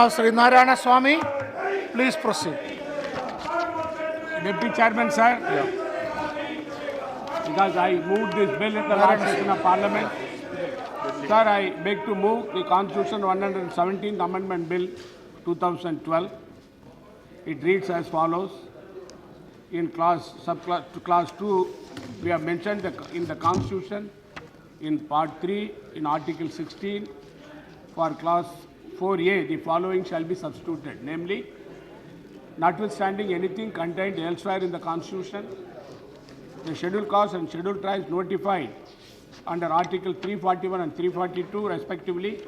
Now, Sri Narayana Swami, please proceed. Deputy Chairman, sir, because I moved this bill in the last session of Parliament. Sir, I beg to move the Constitution 117th Amendment Bill 2012. It reads as follows. In class 2, we have mentioned in the Constitution, in Part 3, in Article 16, for class 4A, the following shall be substituted, namely, notwithstanding anything contained elsewhere in the Constitution, the scheduled castes and scheduled tribes notified under Article 341 and 342 respectively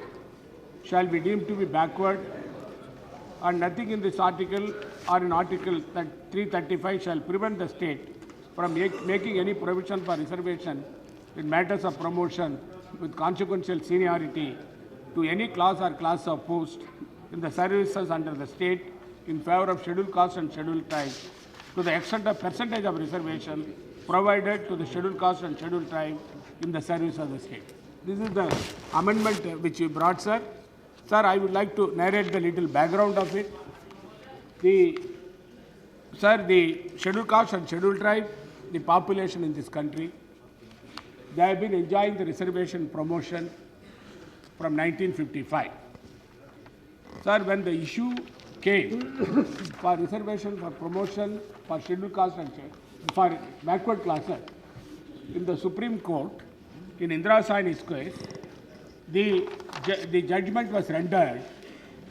shall be deemed to be backward, and nothing in this article or in Article 335 shall prevent the state from making any provision for reservation in matters of promotion with consequential seniority to any class or class of post in the services under the state in favor of scheduled castes and scheduled tribes to the extent of percentage of reservation provided to the scheduled caste and scheduled tribe in the service of the state. This is the amendment which you brought, sir. Sir, I would like to narrate the little background of it. The scheduled caste and scheduled tribe, the population in this country, they have been enjoying the reservation promotion from 1955. Sir, when the issue came for reservation for promotion for scheduled caste and for backward classes in the Supreme Court, in Indira Saini's case, the judgment was rendered,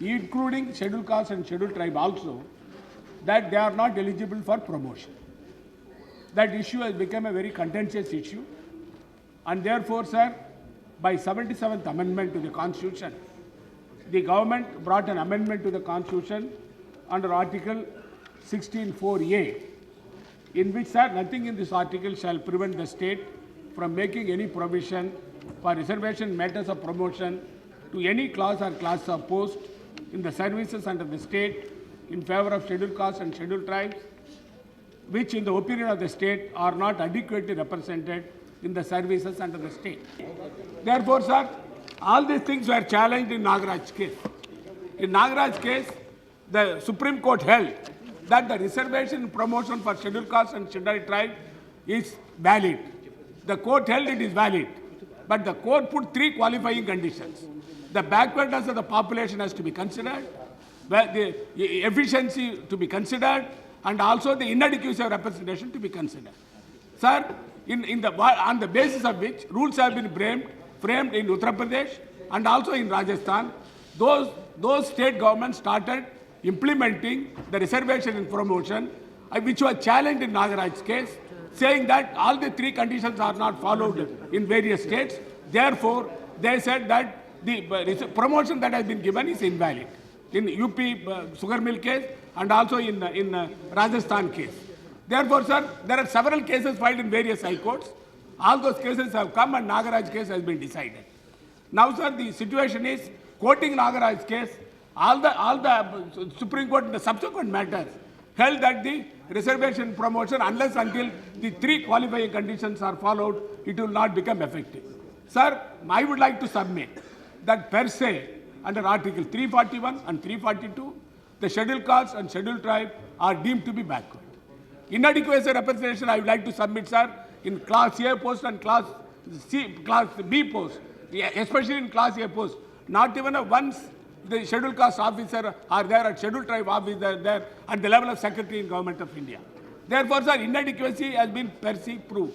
including scheduled caste and scheduled tribe also, that they are not eligible for promotion. That issue has become a very contentious issue, and therefore, sir, by 77th Amendment to the Constitution, the government brought an amendment to the Constitution under Article 16(4)(a), in which, sir, nothing in this article shall prevent the state from making any provision for reservation matters of promotion to any class or class of post in the services under the state in favor of scheduled castes and scheduled tribes, which in the opinion of the state are not adequately represented in the services under the state. Therefore, sir, all these things were challenged in Nagaraj's case. In Nagaraj's case, the Supreme Court held that the reservation promotion for scheduled caste and scheduled tribe is valid. The court held it is valid, but the court put 3 qualifying conditions. The backwardness of the population has to be considered, the efficiency to be considered, and also the inadequacy of representation to be considered. Sir, on the basis of which rules have been framed in Uttar Pradesh and also in Rajasthan, those state governments started implementing the reservation in promotion, which was challenged in Nagaraj's case, saying that all the 3 conditions are not followed in various states. Therefore, they said that the promotion that has been given is invalid in UP sugar mill case and also in Rajasthan case. Therefore, sir, there are several cases filed in various high courts. All those cases have come and Nagaraj's case has been decided. Now, sir, the situation is, quoting Nagaraj's case, all the Supreme Court in the subsequent matters held that the reservation promotion, unless until the 3 qualifying conditions are followed, it will not become effective. Sir, I would like to submit that per se, under Article 341 and 342, the scheduled caste and scheduled tribe are deemed to be backward. Inadequacy representation, I would like to submit, sir, in Class A post and Class B post, especially in Class A post, not even once the scheduled caste officer are there and scheduled tribe officer there at the level of Secretary in Government of India. Therefore, sir, inadequacy has been per se proved.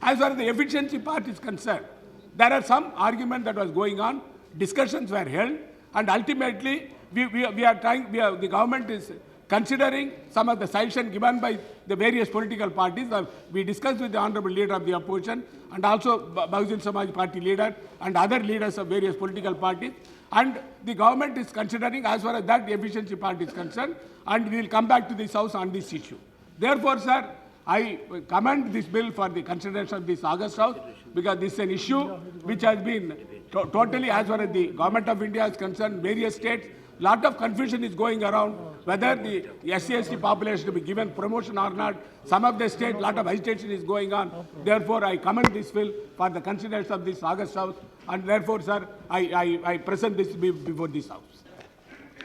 As far as the efficiency part is concerned, there are some argument that was going on, discussions were held, and ultimately the government is considering some of the suggestions given by the various political parties. We discussed with the Honorable Leader of the Opposition and also Bahujan Samaj Party leader and other leaders of various political parties. And the government is considering, as far as that the efficiency part is concerned, and we will come back to this House on this issue. Therefore, sir, I commend this bill for the consideration of this August House, because this is an issue which has been totally, as far as the Government of India is concerned, various states, lot of confusion is going around whether the SC/ST population to be given promotion or not. Some of the states, lot of agitation is going on. Therefore, I commend this bill for the consideration of this August House, and therefore, sir, I present this bill before this House.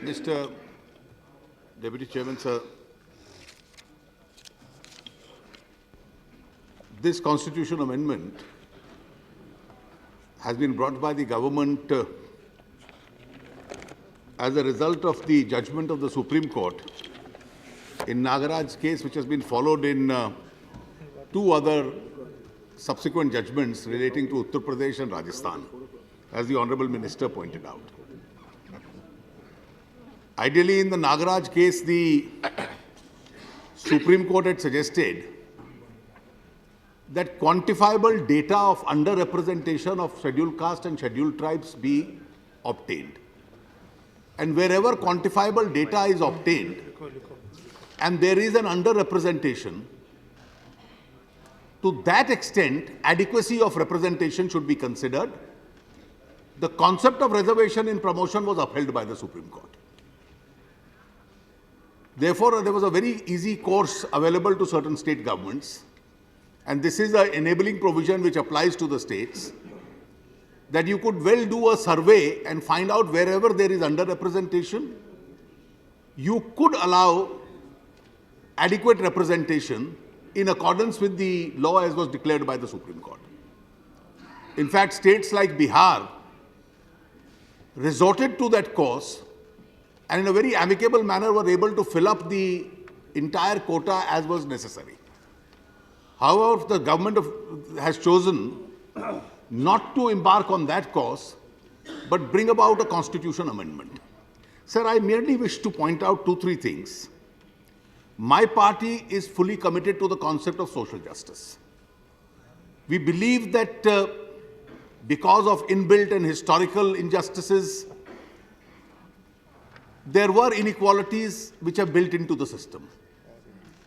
Mr. Deputy Chairman, sir, this constitution amendment has been brought by the government as a result of the judgment of the Supreme Court in Nagaraj's case, which has been followed in two other subsequent judgments relating to Uttar Pradesh and Rajasthan, as the Honorable Minister pointed out. Ideally, in the Nagaraj case, the Supreme Court had suggested that quantifiable data of underrepresentation of scheduled caste and scheduled tribes be obtained. And wherever quantifiable data is obtained and there is an underrepresentation, to that extent, adequacy of representation should be considered. The concept of reservation in promotion was upheld by the Supreme Court. Therefore, there was a very easy course available to certain state governments, and this is an enabling provision which applies to the states, that you could well do a survey and find out wherever there is underrepresentation, you could allow adequate representation in accordance with the law as was declared by the Supreme Court. In fact, states like Bihar resorted to that course and in a very amicable manner were able to fill up the entire quota as was necessary. However, the government has chosen not to embark on that course, but bring about a constitution amendment. Sir, I merely wish to point out 2-3 things. My party is fully committed to the concept of social justice. We believe that because of inbuilt and historical injustices, there were inequalities which are built into the system.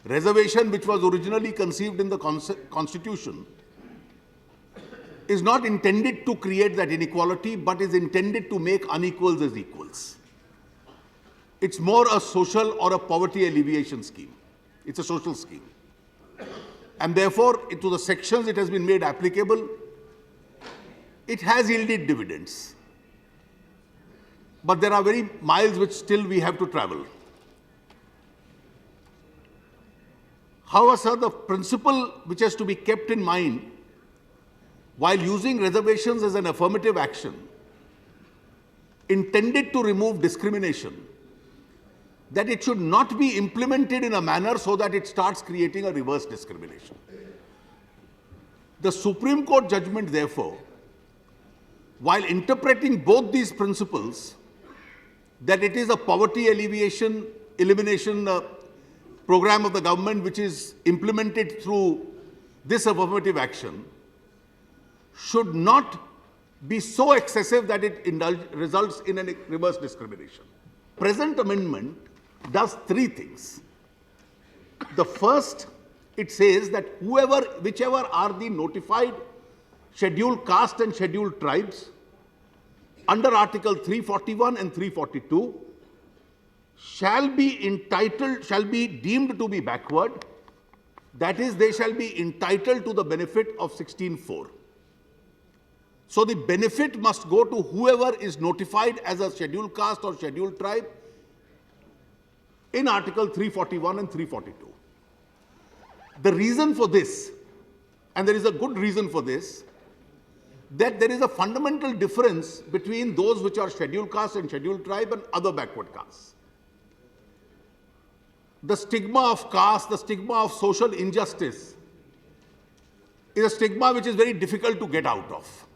Reservation, which was originally conceived in the Constitution, is not intended to create that inequality, but is intended to make unequals as equals. It's more a social or a poverty alleviation scheme. It's a social scheme. And therefore, to the sections it has been made applicable, it has yielded dividends. But there are very miles which still we have to travel. However, sir, the principle which has to be kept in mind while using reservations as an affirmative action intended to remove discrimination, that it should not be implemented in a manner so that it starts creating a reverse discrimination. The Supreme Court judgment, therefore, while interpreting both these principles, that it is a poverty elimination program of the government which is implemented through this affirmative action, should not be so excessive that it results in a reverse discrimination. Present amendment does 3 things. The first, it says that whichever are the notified scheduled caste and scheduled tribes under Article 341 and 342 shall be deemed to be backward. That is, they shall be entitled to the benefit of 16(4). So the benefit must go to whoever is notified as a scheduled caste or scheduled tribe in Article 341 and 342. The reason for this, and there is a good reason for this, that there is a fundamental difference between those which are scheduled caste and scheduled tribe and other backward castes. The stigma of caste, the stigma of social injustice is a stigma which is very difficult to get out of.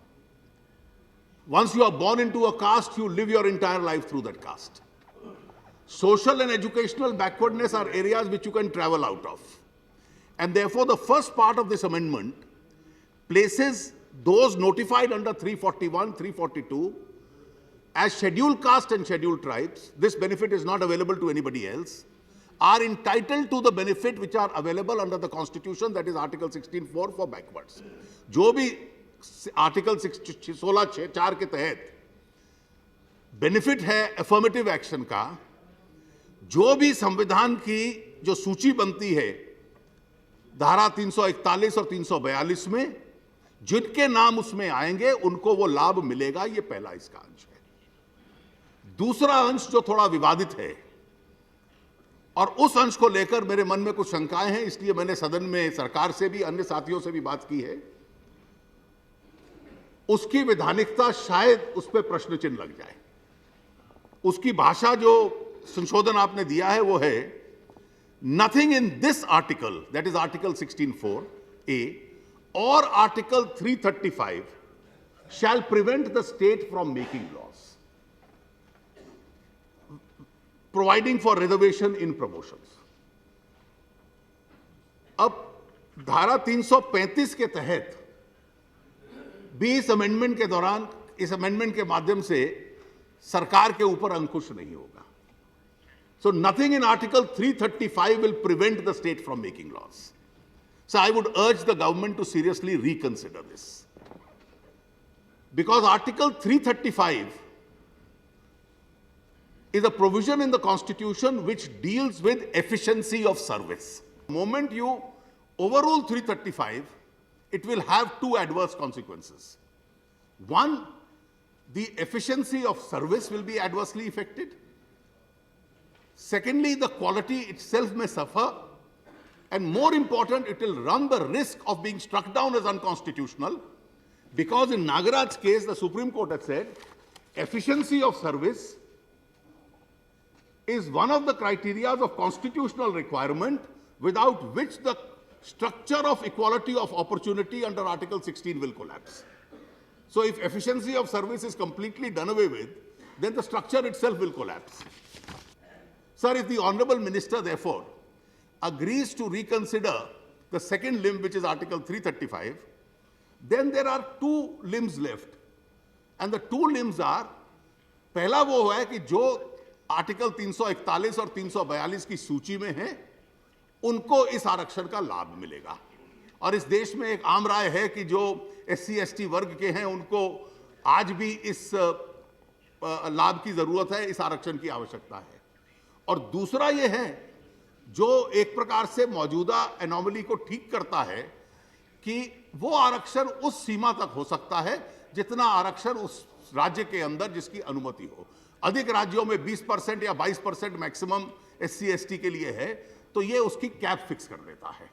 Once you are born into a caste, you live your entire life through that caste. Social and educational backwardness are areas which you can travel out of. And therefore, the first part of this amendment places those notified under 341, 342 as scheduled caste and scheduled tribes. This benefit is not available to anybody else, are entitled to the benefit which are available under the Constitution, that is Article 16(4) for backwards. जो भी Article 16(4) के तहत benefit है affirmative action का, जो भी संविधान की जो सूची बनती है धारा 341 और 342 में, जिनके नाम उसमें आएंगे उनको वो लाभ मिलेगा, ये पहला इसका अंश है। दूसरा अंश जो थोड़ा विवादित है, और उस अंश को लेकर मेरे मन में कुछ शंकाएं हैं, इसलिए मैंने सदन में सरकार से भी, अन्य साथियों से भी बात की है, उसकी वैधानिकता शायद उस पर प्रश्न चिन्ह लग जाए। उसकी भाषा जो संशोधन आपने दिया है वो है, nothing in this article, that is article 16(4)(a) और article 335 shall prevent the state from making laws providing for reservation in promotions. अब धारा 335 के तहत भी इस अमेंडमेंट के दौरान, इस अमेंडमेंट के माध्यम से सरकार के ऊपर अंकुश नहीं होगा। So nothing in article 335 will prevent the state from making laws. So I would urge the government to seriously reconsider this, because article 335 is a provision in the constitution which deals with efficiency of service. The moment you overrule 335, it will have two adverse consequences. One, the efficiency of service will be adversely affected. Secondly, the quality itself may suffer. And more important, it will run the risk of being struck down as unconstitutional, because in Nagaraj's case, the Supreme Court had said, efficiency of service is one of the criteria of constitutional requirement without which the structure of equality of opportunity under Article 16 will collapse. So if efficiency of service is completely done away with, then the structure itself will collapse. Sir, if the Honorable Minister therefore agrees to reconsider the second limb, which is Article 335, then there are two limbs left. And the two limbs are, पहला वो है कि जो article 341 और 342 की सूची में है, उनको इस आरक्षण का लाभ मिलेगा। और इस देश में एक आम राय है कि जो SC/ST वर्ग के हैं, उनको आज भी इस लाभ की जरूरत है, इस आरक्षण की आवश्यकता है। और दूसरा ये है, जो एक प्रकार से मौजूदा एनोमली को ठीक करता है कि वो आरक्षण उस सीमा तक हो सकता है जितना आरक्षण उस राज्य के अंदर जिसकी अनुमति हो। अधिक राज्यों में 20% या 22% मैक्सिमम SC/ST के लिए है, तो ये उसकी कैप फिक्स कर देता है।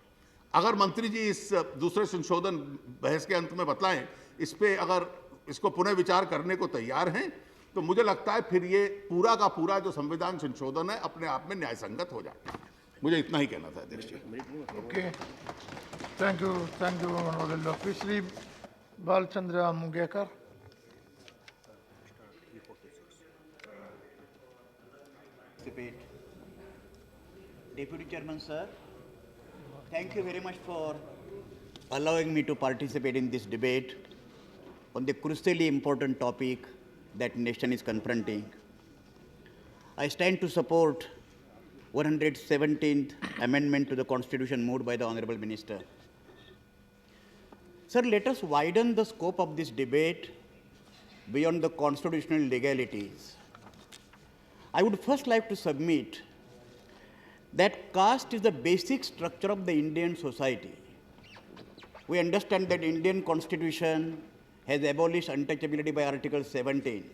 अगर मंत्री जी इस दूसरे संशोधन बहस के अंत में बतलाएं, इस पे अगर इसको पुनः विचार करने को तैयार हैं, तो मुझे लगता है फिर ये पूरा का पूरा जो संविधान संशोधन है अपने आप में न्याय संगत हो जाएगा। मुझे इतना ही कहना था अध्यक्ष जी। Okay, thank you honourable doctor Shri Balchandra Mungekar. Debate. Deputy Chairman, sir, thank you very much for allowing me to participate in this debate on the crucially important topic that nation is confronting. I stand to support 117th amendment to the Constitution moved by the Honorable Minister. Sir, let us widen the scope of this debate beyond the constitutional legalities. I would first like to submit that caste is the basic structure of the Indian society. We understand that Indian Constitution has abolished untouchability by Article 17.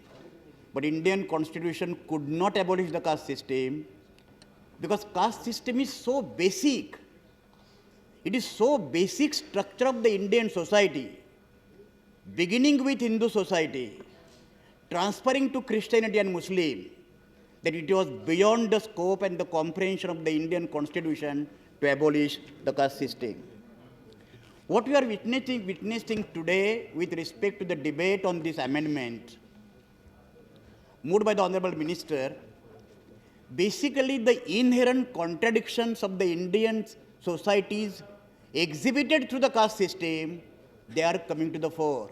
But Indian Constitution could not abolish the caste system because caste system is so basic. It is so basic structure of the Indian society, beginning with Hindu society, transferring to Christianity and Muslim, that it was beyond the scope and the comprehension of the Indian Constitution to abolish the caste system. What we are witnessing today with respect to the debate on this amendment moved by the Honorable Minister, basically the inherent contradictions of the Indian societies exhibited through the caste system, they are coming to the fore.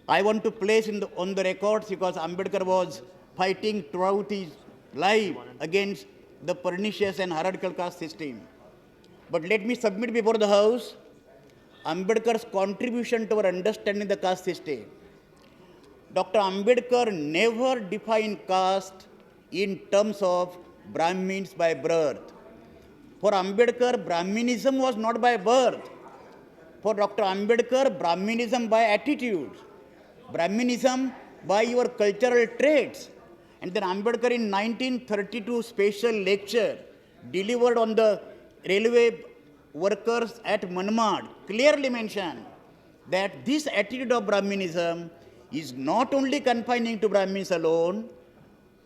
I want to place on the records, because Ambedkar was fighting throughout his life against the pernicious and hierarchical caste system. But let me submit before the House Ambedkar's contribution to our understanding the caste system. Dr. Ambedkar never defined caste in terms of Brahmins by birth. For Ambedkar, Brahminism was not by birth. For Dr. Ambedkar, Brahminism by attitude, Brahminism by your cultural traits. And then Ambedkar in 1932 special lecture delivered on the railway workers at Manmad clearly mentioned that this attitude of Brahminism is not only confining to Brahmins alone,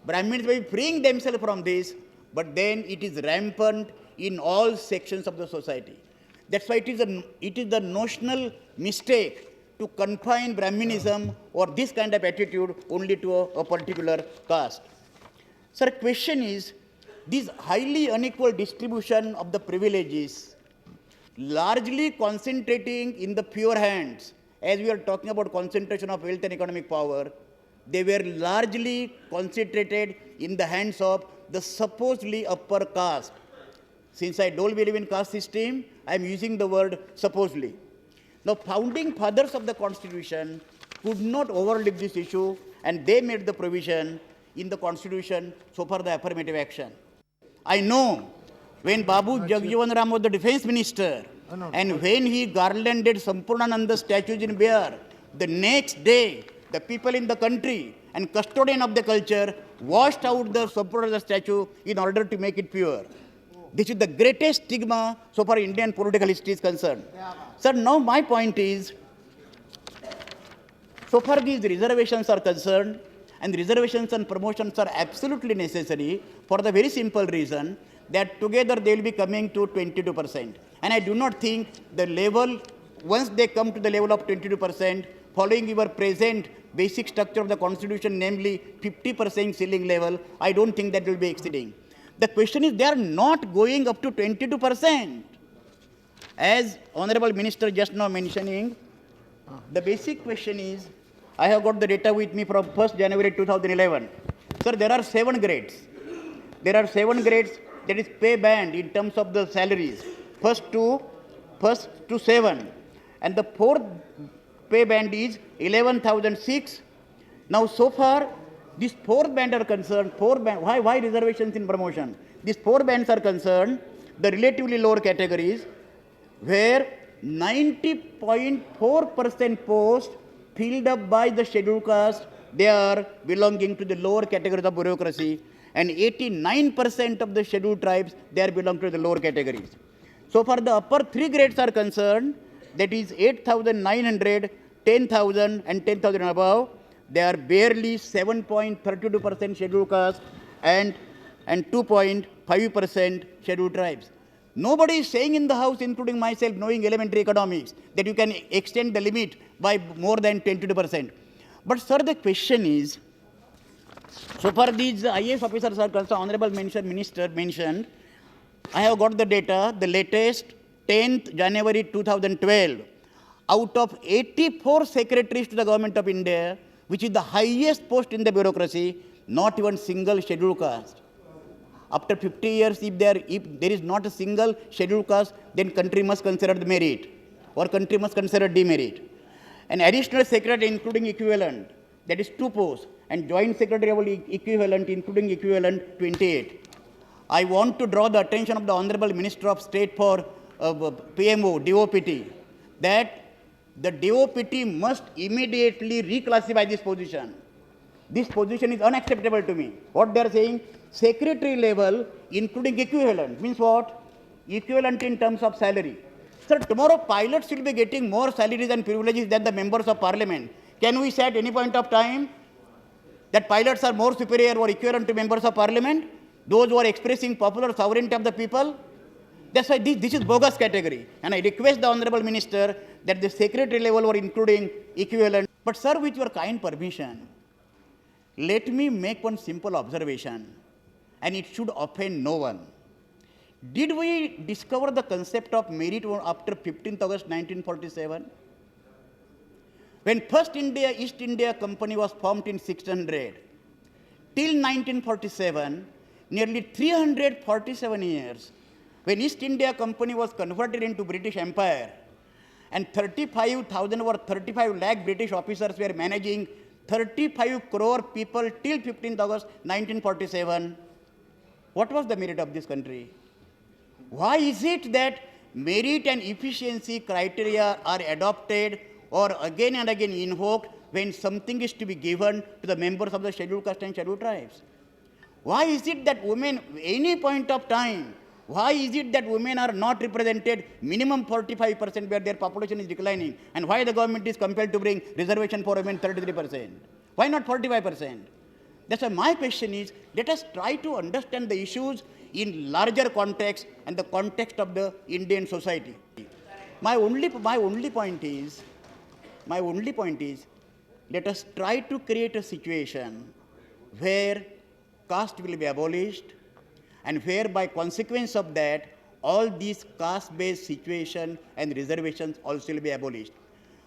Brahmins may be freeing themselves from this, but then it is rampant in all sections of the society. That's why it is the notional mistake to confine Brahminism or this kind of attitude only to a particular caste. Sir, question is, this highly unequal distribution of the privileges largely concentrating in the fewer hands, as we are talking about concentration of wealth and economic power, they were largely concentrated in the hands of the supposedly upper caste. Since I don't believe in caste system, I am using the word supposedly. Now, founding fathers of the Constitution could not overlook this issue, and they made the provision in the Constitution so far the affirmative action. I know when Babu Jagjivan Ram was the defense minister, and when he garlanded Sampurnananda statues in Bihar, the next day, the people in the country and custodian of the culture washed out the Sampurnananda statue in order to make it pure. This is the greatest stigma so far Indian political history is concerned. Sir, now my point is, so far these reservations are concerned, and reservations and promotions are absolutely necessary for the very simple reason that together they will be coming to 22%. And I do not think the level, once they come to the level of 22%, following your present basic structure of the Constitution, namely 50% ceiling level, I don't think that will be exceeding. The question is, they are not going up to 22%. As Honorable Minister just now mentioning, the basic question is, I have got the data with me from 1st January 2011. Sir, there are 7 grades. There are 7 grades, that is pay band in terms of the salaries, first to 7. And the 4th pay band is 11,006. Now, so far, these 4 bands are concerned, why reservations in promotion? These 4 bands are concerned, the relatively lower categories, where 90.4% posts filled up by the scheduled caste, they are belonging to the lower categories of bureaucracy, and 89% of the scheduled tribes, they are belong to the lower categories. So far, the upper 3 grades are concerned, that is 8,900, 10,000 and 10,000 above, they are barely 7.32% scheduled caste and 2.5% scheduled tribes. Nobody is saying in the house, including myself, knowing elementary economics, that you can extend the limit by more than 22%. But sir, the question is, so far these IAS officers are concerned, Honorable Minister mentioned, I have got the data, the latest 10th January 2012, out of 84 secretaries to the Government of India, which is the highest post in the bureaucracy, not even single scheduled caste. After 50 years, if there is not a single scheduled caste, then country must consider the merit, or country must consider demerit. An additional secretary, including equivalent, that is 2 posts, and joint secretary equivalent, including equivalent, 28. I want to draw the attention of the Honorable Minister of State for PMO, DOPT, that the DOPT must immediately reclassify this position. This position is unacceptable to me. What they are saying, secretary level, including equivalent, means what? Equivalent in terms of salary. Sir, tomorrow pilots will be getting more salaries and privileges than the members of parliament. Can we say at any point of time that pilots are more superior or equivalent to members of parliament? Those who are expressing popular sovereignty of the people? That's why this is bogus category. And I request the Honorable Minister that the secretary level or including equivalent. But sir, with your kind permission, let me make one simple observation, and it should offend no one. Did we discover the concept of merit after 15th August 1947? When first East India Company was formed in 1600, till 1947, nearly 347 years, when East India Company was converted into British Empire, and 35,000 or 35 lakh British officers were managing 35 crore people till 15th August 1947, what was the merit of this country? Why is it that merit and efficiency criteria are adopted or again and again invoked when something is to be given to the members of the scheduled caste and scheduled tribes? Why is it that women, any point of time, why is it that women are not represented minimum 45% where their population is declining? And why the government is compelled to bring reservation for women 33%? Why not 45%? That's why my question is, let us try to understand the issues in larger context and the context of the Indian society. My only point is, let us try to create a situation where caste will be abolished, and where by consequence of that, all these caste-based situation and reservations also will be abolished.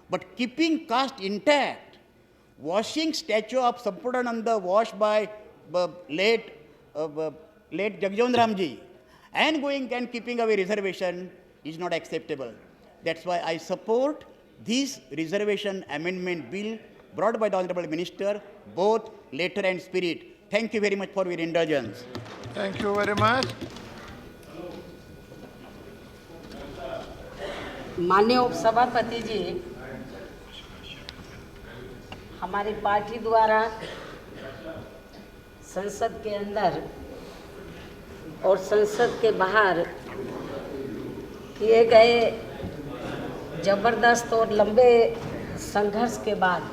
But keeping caste intact, washing statue of Sampurananda washed by late Jagjivan Ramji, and going and keeping away reservation is not acceptable. That's why I support this reservation amendment bill brought by the Honorable Minister, both letter and spirit. Thank you very much for your indulgence. Thank you very much. माननीय उपसभापति जी, हमारी party द्वारा संसद के अंदर और संसद के बाहर किए गए जबरदस्त और लंबे संघर्ष के बाद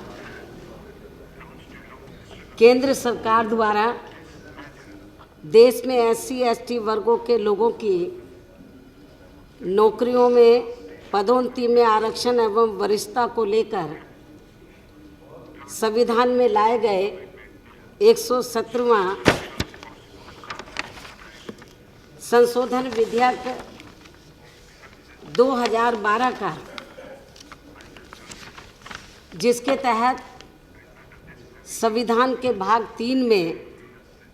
केंद्र सरकार द्वारा देश में SC/ST वर्गों के लोगों की नौकरियों में पदोन्नति में आरक्षण एवं वरिष्ठता को लेकर संविधान में लाए गए 117वां संशोधन विधेयक 2012 का, जिसके तहत संविधान के भाग 3 में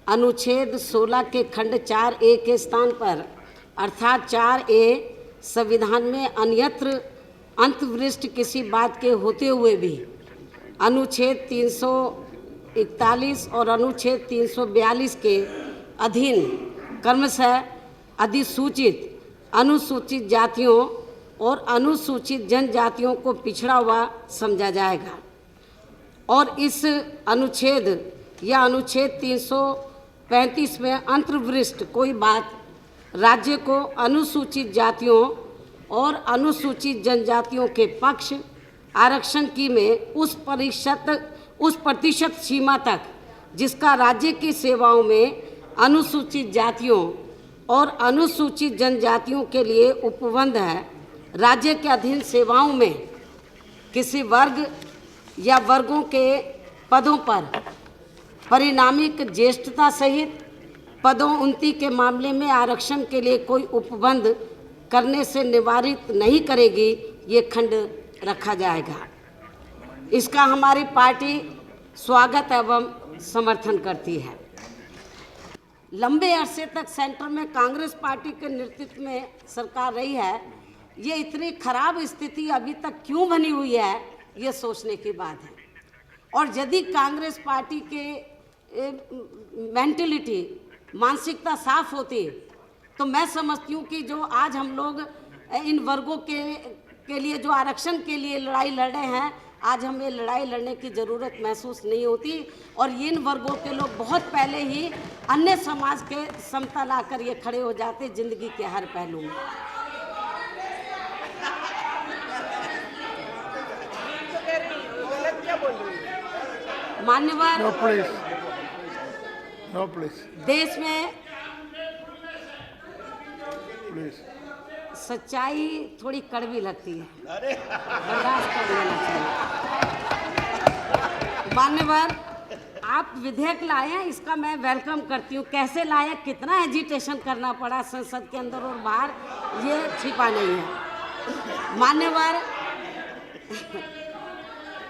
अनुच्छेद 16 के खंड 4A के स्थान पर अर्थात 4A संविधान में अन्यत्र अंतर्वृष्ट किसी बात के होते हुए भी अनुच्छेद 341 और अनुच्छेद 342 के अधीन क्रमशः अधिसूचित अनुसूचित जातियों और अनुसूचित जनजातियों को पिछड़ा हुआ समझा जाएगा, और इस अनुच्छेद या अनुच्छेद 335 में अंतर्वृष्ट कोई बात राज्य को अनुसूचित जातियों और अनुसूचित जनजातियों के पक्ष आरक्षण की में उस प्रतिशत सीमा तक जिसका राज्य की सेवाओं में अनुसूचित जातियों और अनुसूचित जनजातियों के लिए उपबंध है, राज्य के अधीन सेवाओं में किसी वर्ग या वर्गों के पदों पर परिणामिक ज्येष्ठता सहित पदोन्नति के मामले में आरक्षण के लिए कोई उपबंध करने से निवारित नहीं करेगी, ये खंड रखा जाएगा। इसका हमारी पार्टी स्वागत एवं समर्थन करती है। लंबे अरसे तक सेंटर में कांग्रेस पार्टी के नेतृत्व में सरकार रही है, ये इतनी खराब स्थिति अभी तक क्यों बनी हुई है, ये सोचने की बात है। और यदि कांग्रेस पार्टी के मेंटलिटी मानसिकता साफ होती तो मैं समझती हूँ कि जो आज हम लोग इन वर्गों के लिए जो आरक्षण के लिए लड़ाई लड़ रहे हैं, आज हमें लड़ाई लड़ने की ज़रूरत महसूस नहीं होती, और इन वर्गों के लोग बहुत पहले ही अन्य समाज के समता लाकर ये खड़े हो जाते जिंदगी के हर पहलू में। मान्यवर, No, please. देश में Please. सच्चाई थोड़ी कड़वी लगती है, बर्दाश्त कर लेना चाहिए। मान्यवर, आप विधेयक लाए हैं, इसका मैं वेलकम करती हूँ। कैसे लाए, कितना एजिटेशन करना पड़ा संसद के अंदर और बाहर, ये छिपा नहीं है। मान्यवर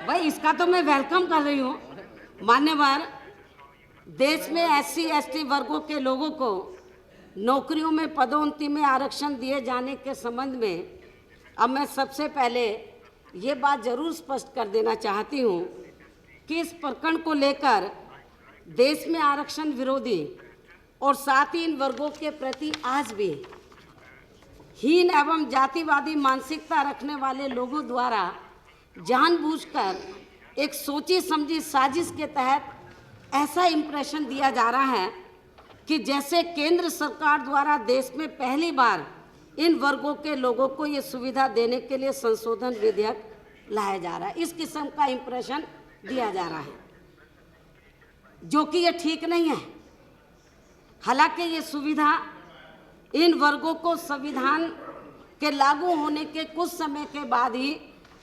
भाई, इसका तो मैं वेलकम कर रही हूँ। मान्यवर, देश में SC/ST वर्गों के लोगों को नौकरियों में पदोन्नति में आरक्षण दिए जाने के संबंध में अब मैं सबसे पहले ये बात जरूर स्पष्ट कर देना चाहती हूँ कि इस प्रकरण को लेकर देश में आरक्षण विरोधी और साथ ही इन वर्गों के प्रति आज भी हीन एवं जातिवादी मानसिकता रखने वाले लोगों द्वारा जानबूझकर एक सोची समझी साजिश के तहत ऐसा इम्प्रेशन दिया जा रहा है कि जैसे केंद्र सरकार द्वारा देश में पहली बार इन वर्गों के लोगों को ये सुविधा देने के लिए संशोधन विधेयक लाया जा रहा है। इस किस्म का इम्प्रेशन दिया जा रहा है, जो कि ये ठीक नहीं है। हालांकि ये सुविधा इन वर्गों को संविधान के लागू होने के कुछ समय के बाद ही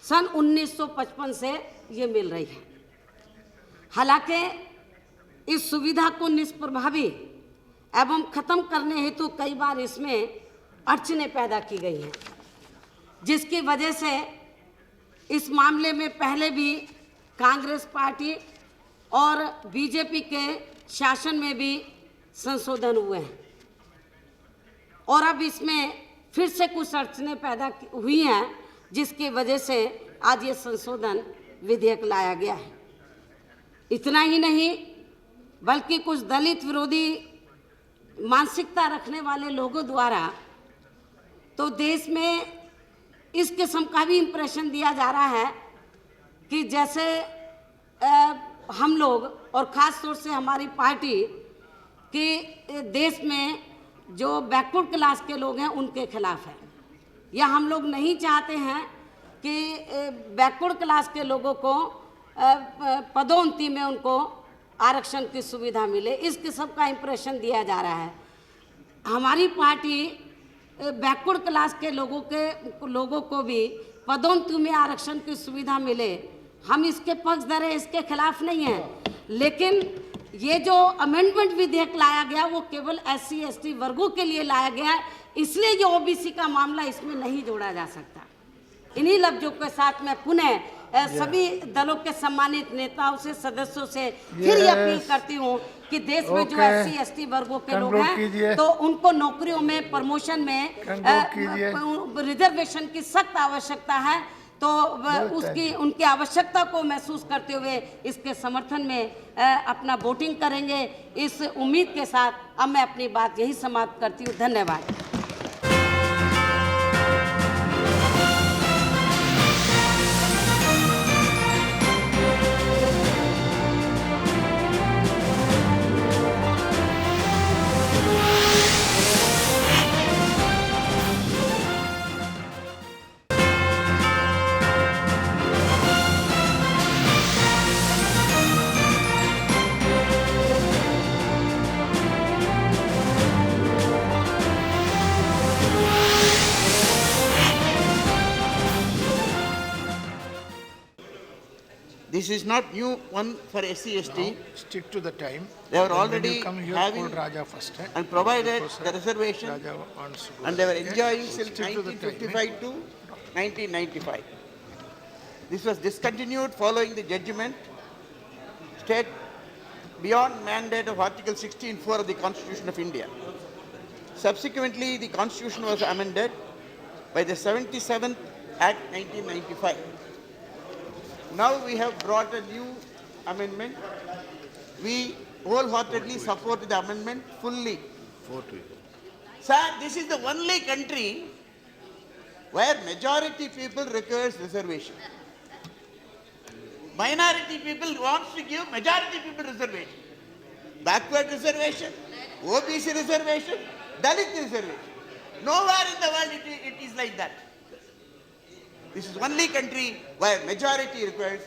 सन 1955 से ये मिल रही है। हालांकि इस सुविधा को निष्प्रभावी एवं खत्म करने हेतु कई बार इसमें अड़चनें पैदा की गई हैं, जिसकी वजह से इस मामले में पहले भी कांग्रेस पार्टी और बीजेपी के शासन में भी संशोधन हुए हैं और अब इसमें फिर से कुछ अड़चनें पैदा हुई हैं, जिसकी वजह से आज ये संशोधन विधेयक लाया गया है। इतना ही नहीं बल्कि कुछ दलित विरोधी मानसिकता रखने वाले लोगों द्वारा तो देश में इस किस्म का भी इम्प्रेशन दिया जा रहा है कि जैसे हम लोग और ख़ास तौर से हमारी पार्टी कि देश में जो बैकवर्ड क्लास के लोग हैं उनके खिलाफ है, या हम लोग नहीं चाहते हैं कि बैकवर्ड क्लास के लोगों को पदोन्नति में उनको आरक्षण की सुविधा मिले। इस किस्म का इम्प्रेशन दिया जा रहा है। हमारी पार्टी बैकवर्ड क्लास के लोगों को भी पदोन्नति में आरक्षण की सुविधा मिले, हम इसके पक्षधर हैं, इसके खिलाफ नहीं हैं। लेकिन ये जो अमेंडमेंट विधेयक लाया गया वो केवल SC ST वर्गों के लिए लाया गया है, इसलिए ये OBC का मामला इसमें नहीं जोड़ा जा सकता। इन्हीं लफ्जों के साथ मैं पुनः सभी दलों के सम्मानित नेताओं से, सदस्यों से फिर ये अपील करती हूँ कि देश में जो SC ST वर्गों के लोग हैं तो उनको नौकरियों में, प्रमोशन में रिजर्वेशन की सख्त आवश्यकता है। तो उनकी आवश्यकता को महसूस करते हुए इसके समर्थन में अपना वोटिंग करेंगे, इस उम्मीद के साथ अब मैं अपनी बात यही समाप्त करती हूँ। धन्यवाद। This is not new one for SC ST. Stick to the time. They were Then when already you come here, having call Raja first. and provided the reservation, Raja wants to go. and they were Okay? enjoying till Stick to the time, 1955 to 1995. This was discontinued following the judgment state beyond mandate of Article 16(4) of the Constitution of India. Subsequently, the Constitution was amended by the 77th Act 1995. Now we have brought a new amendment. We wholeheartedly support the amendment fully. Sir, this is the only country where majority people requires reservation. Minority people wants to give majority people reservation. Backward reservation, OBC reservation, Dalit reservation. Nowhere in the world it is like that. This is only country where majority requires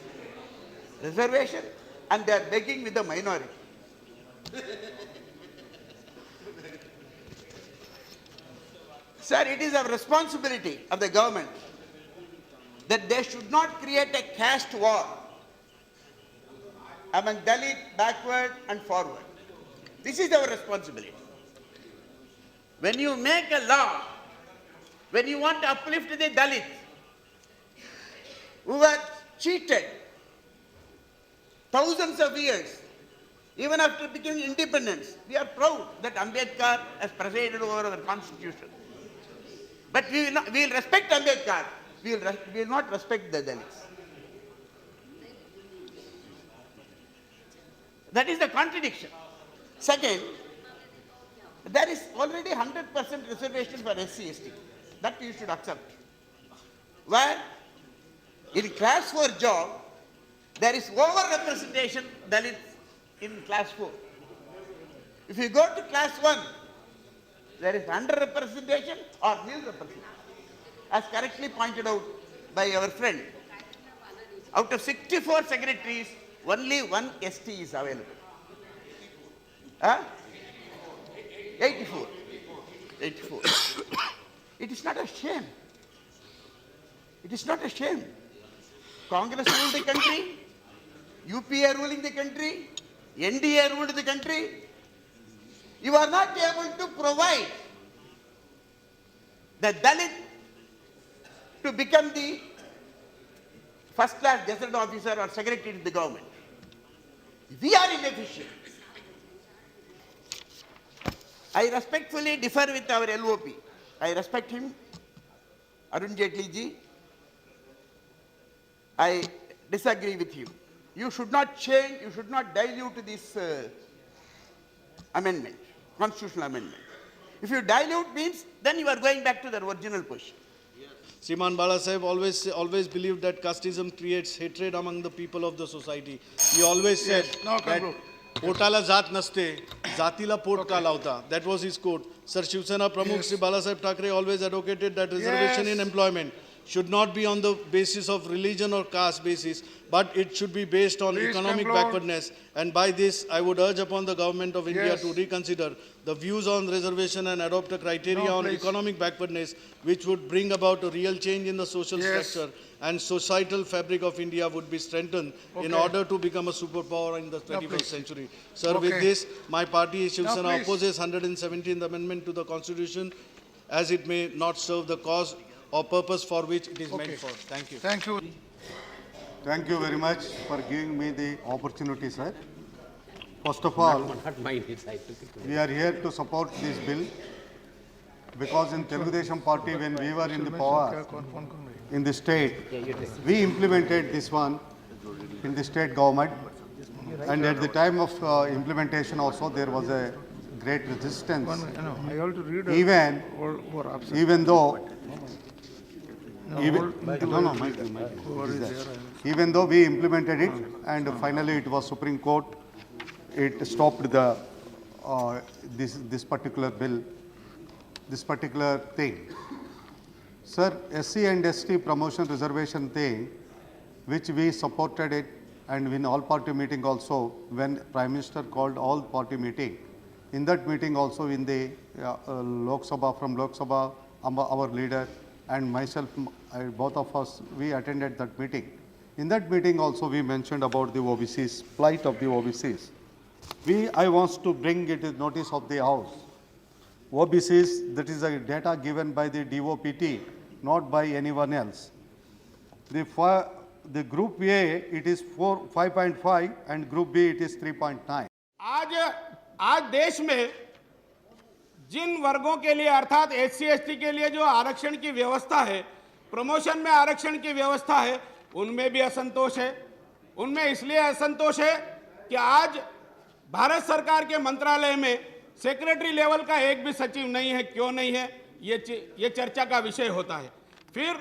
reservation and they are begging with the minority. Sir, it is a responsibility of the government that they should not create a caste war among Dalit, backward and forward. This is our responsibility. When you make a law, when you want to uplift the Dalit, who were cheated thousands of years, even after becoming independence, we are proud that Ambedkar has presided over our constitution. But we will respect Ambedkar, we will not respect the Dalits. That is the contradiction. Second, there is already 100% reservation for SC ST. That you should accept. Where in class 4 job, there is over-representation Dalits in class 4. If you go to class 1, there is under-representation or nil representation. As correctly pointed out by our friend, out of 64 secretaries, only one ST is available. Huh? 84. 84. It is not a shame. It is not a shame. Congress ruled the country, UPA ruling the country, NDA ruled the country. You are not able to provide the Dalit to become the first-class gazette officer or secretary to the government. We are inefficient. I respectfully differ with our LOP. I respect him, Arun Jaitley ji. I disagree with you. You should not change, you should not dilute this amendment, constitutional amendment. If you dilute means, then you are going back to the original position. Shriman Bala Sahib always believed that casteism creates hatred among the people of the society. He always said that पोटाला जात नसते, जातीला pot का लावता. That was his quote. Sir, Shivsena Pramukh Shri Bala Sahib Thackeray always advocated that reservation in employment should not be on the basis of religion or caste basis, but it should be based on economic backwardness. And by this, I would urge upon the government of India to reconsider the views on reservation and adopt a criteria on economic backwardness, which would bring about a real change in the social structure and societal fabric of India would be strengthened in order to become a superpower in the 21st century. Sir, with this, my party, Shiv Sena, opposes 117th Amendment to the Constitution as it may not serve the cause or purpose for which it is meant for. Thank you. Thank you. Thank you very much for giving me the opportunity, sir. First of all, we are here to support this bill because in Telugudesam party, when we were in the power in the state, we implemented this one in the state government, and at the time of implementation also there was a great resistance. Even though even though we implemented it and finally it was Supreme Court, it stopped the this particular bill, this particular thing. Sir, SC and ST promotion reservation thing, which we supported it, and in all party meeting also, when Prime Minister called all party meeting, in that meeting also in the Lok Sabha, from Lok Sabha, our leader and myself, both of us, we attended that meeting. In that meeting also we mentioned about the OBCs, plight of the OBCs. I want to bring it to notice of the House. OBCs, that is a data given by the DOPT, not by anyone else. The Group A, it is 5.5 and Group B, it is 3.9. आज देश में जिन वर्गों के लिए अर्थात SC ST के लिए जो आरक्षण की व्यवस्था है, प्रमोशन में आरक्षण की व्यवस्था है, उनमें भी असंतोष है। उनमें इसलिए असंतोष है कि आज भारत सरकार के मंत्रालय में सेक्रेटरी लेवल का एक भी सचिव नहीं है। क्यों नहीं है, ये चर्चा का विषय होता है। फिर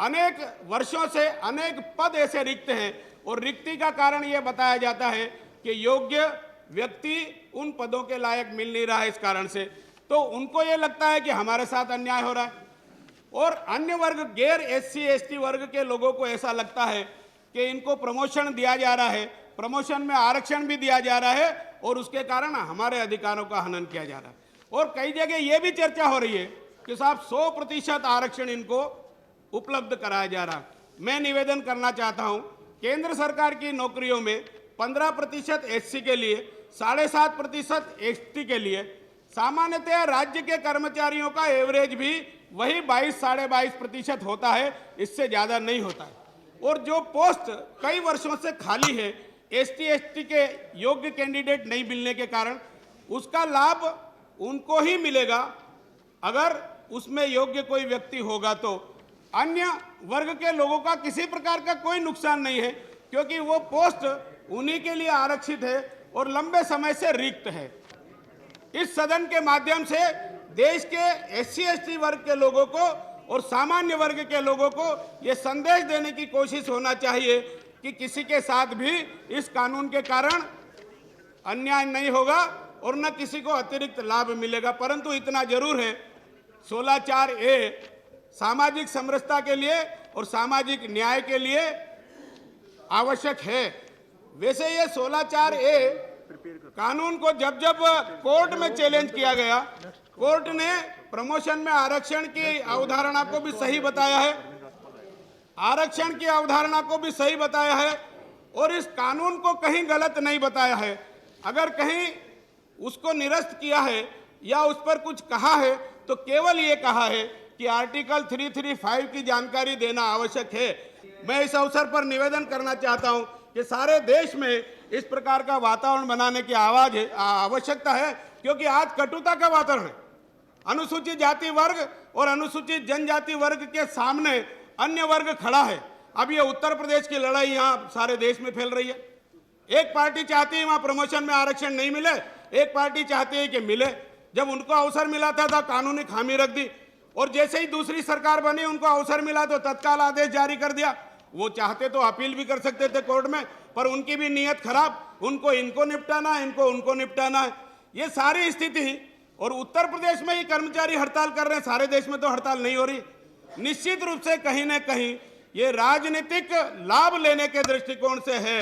अनेक वर्षों से अनेक पद ऐसे रिक्त हैं और रिक्ति का कारण ये बताया जाता है कि योग्य व्यक्ति उन पदों के लायक मिल नहीं रहा है। इस कारण से तो उनको ये लगता है कि हमारे साथ अन्याय हो रहा है, और अन्य वर्ग गैर SC ST वर्ग के लोगों को ऐसा लगता है कि इनको प्रमोशन दिया जा रहा है, प्रमोशन में आरक्षण भी दिया जा रहा है और उसके कारण हमारे अधिकारों का हनन किया जा रहा है। और कई जगह ये भी चर्चा हो रही है कि साहब 100% आरक्षण इनको उपलब्ध कराया जा रहा है। मैं निवेदन करना चाहता हूं, केंद्र सरकार की नौकरियों में 15% SC के लिए, 7.5% ST के लिए, सामान्यतः राज्य के कर्मचारियों का एवरेज भी वही 22-22.5% होता है, इससे ज़्यादा नहीं होता है। और जो पोस्ट कई वर्षों से खाली है, ST ST के योग्य कैंडिडेट नहीं मिलने के कारण उसका लाभ उनको ही मिलेगा अगर उसमें योग्य कोई व्यक्ति होगा। तो अन्य वर्ग के लोगों का किसी प्रकार का कोई नुकसान नहीं है, क्योंकि वो पोस्ट उन्हीं के लिए आरक्षित है और लंबे समय से रिक्त है। इस सदन के माध्यम से देश के SC ST वर्ग के लोगों को और सामान्य वर्ग के लोगों को ये संदेश देने की कोशिश होना चाहिए कि किसी के साथ भी इस कानून के कारण अन्याय नहीं होगा और न किसी को अतिरिक्त लाभ मिलेगा। परंतु इतना जरूर है, 16(4)A सामाजिक समरसता के लिए और सामाजिक न्याय के लिए आवश्यक है। वैसे ये 16(4)A कानून को जब जब कोर्ट में चैलेंज किया गया, कोर्ट ने प्रमोशन में आरक्षण की अवधारणा को भी सही बताया है, आरक्षण की अवधारणा को भी सही बताया है और इस कानून को कहीं गलत नहीं बताया है। अगर कहीं उसको निरस्त किया है या उस पर कुछ कहा है तो केवल ये कहा है कि आर्टिकल 335 की जानकारी देना आवश्यक है। मैं इस अवसर पर निवेदन करना चाहता हूं कि सारे देश में इस प्रकार का वातावरण बनाने की आवश्यकता है, क्योंकि आज कटुता का वातावरण है। अनुसूचित जाति वर्ग और अनुसूचित जनजाति वर्ग के सामने अन्य वर्ग खड़ा है। अब ये उत्तर प्रदेश की लड़ाई यहाँ सारे देश में फैल रही है। एक पार्टी चाहती है वहां प्रमोशन में आरक्षण नहीं मिले, एक पार्टी चाहती है कि मिले। जब उनको अवसर मिला था कानूनी खामी रख दी, और जैसे ही दूसरी सरकार बनी उनको अवसर मिला तो तत्काल आदेश जारी कर दिया। वो चाहते तो अपील भी कर सकते थे कोर्ट में, पर उनकी भी नीयत खराब, उनको इनको निपटाना है, इनको उनको निपटाना है। ये सारी स्थिति, और उत्तर प्रदेश में ही कर्मचारी हड़ताल कर रहे हैं, सारे देश में तो हड़ताल नहीं हो रही। निश्चित रूप से कहीं ना कहीं ये राजनीतिक लाभ लेने के दृष्टिकोण से है।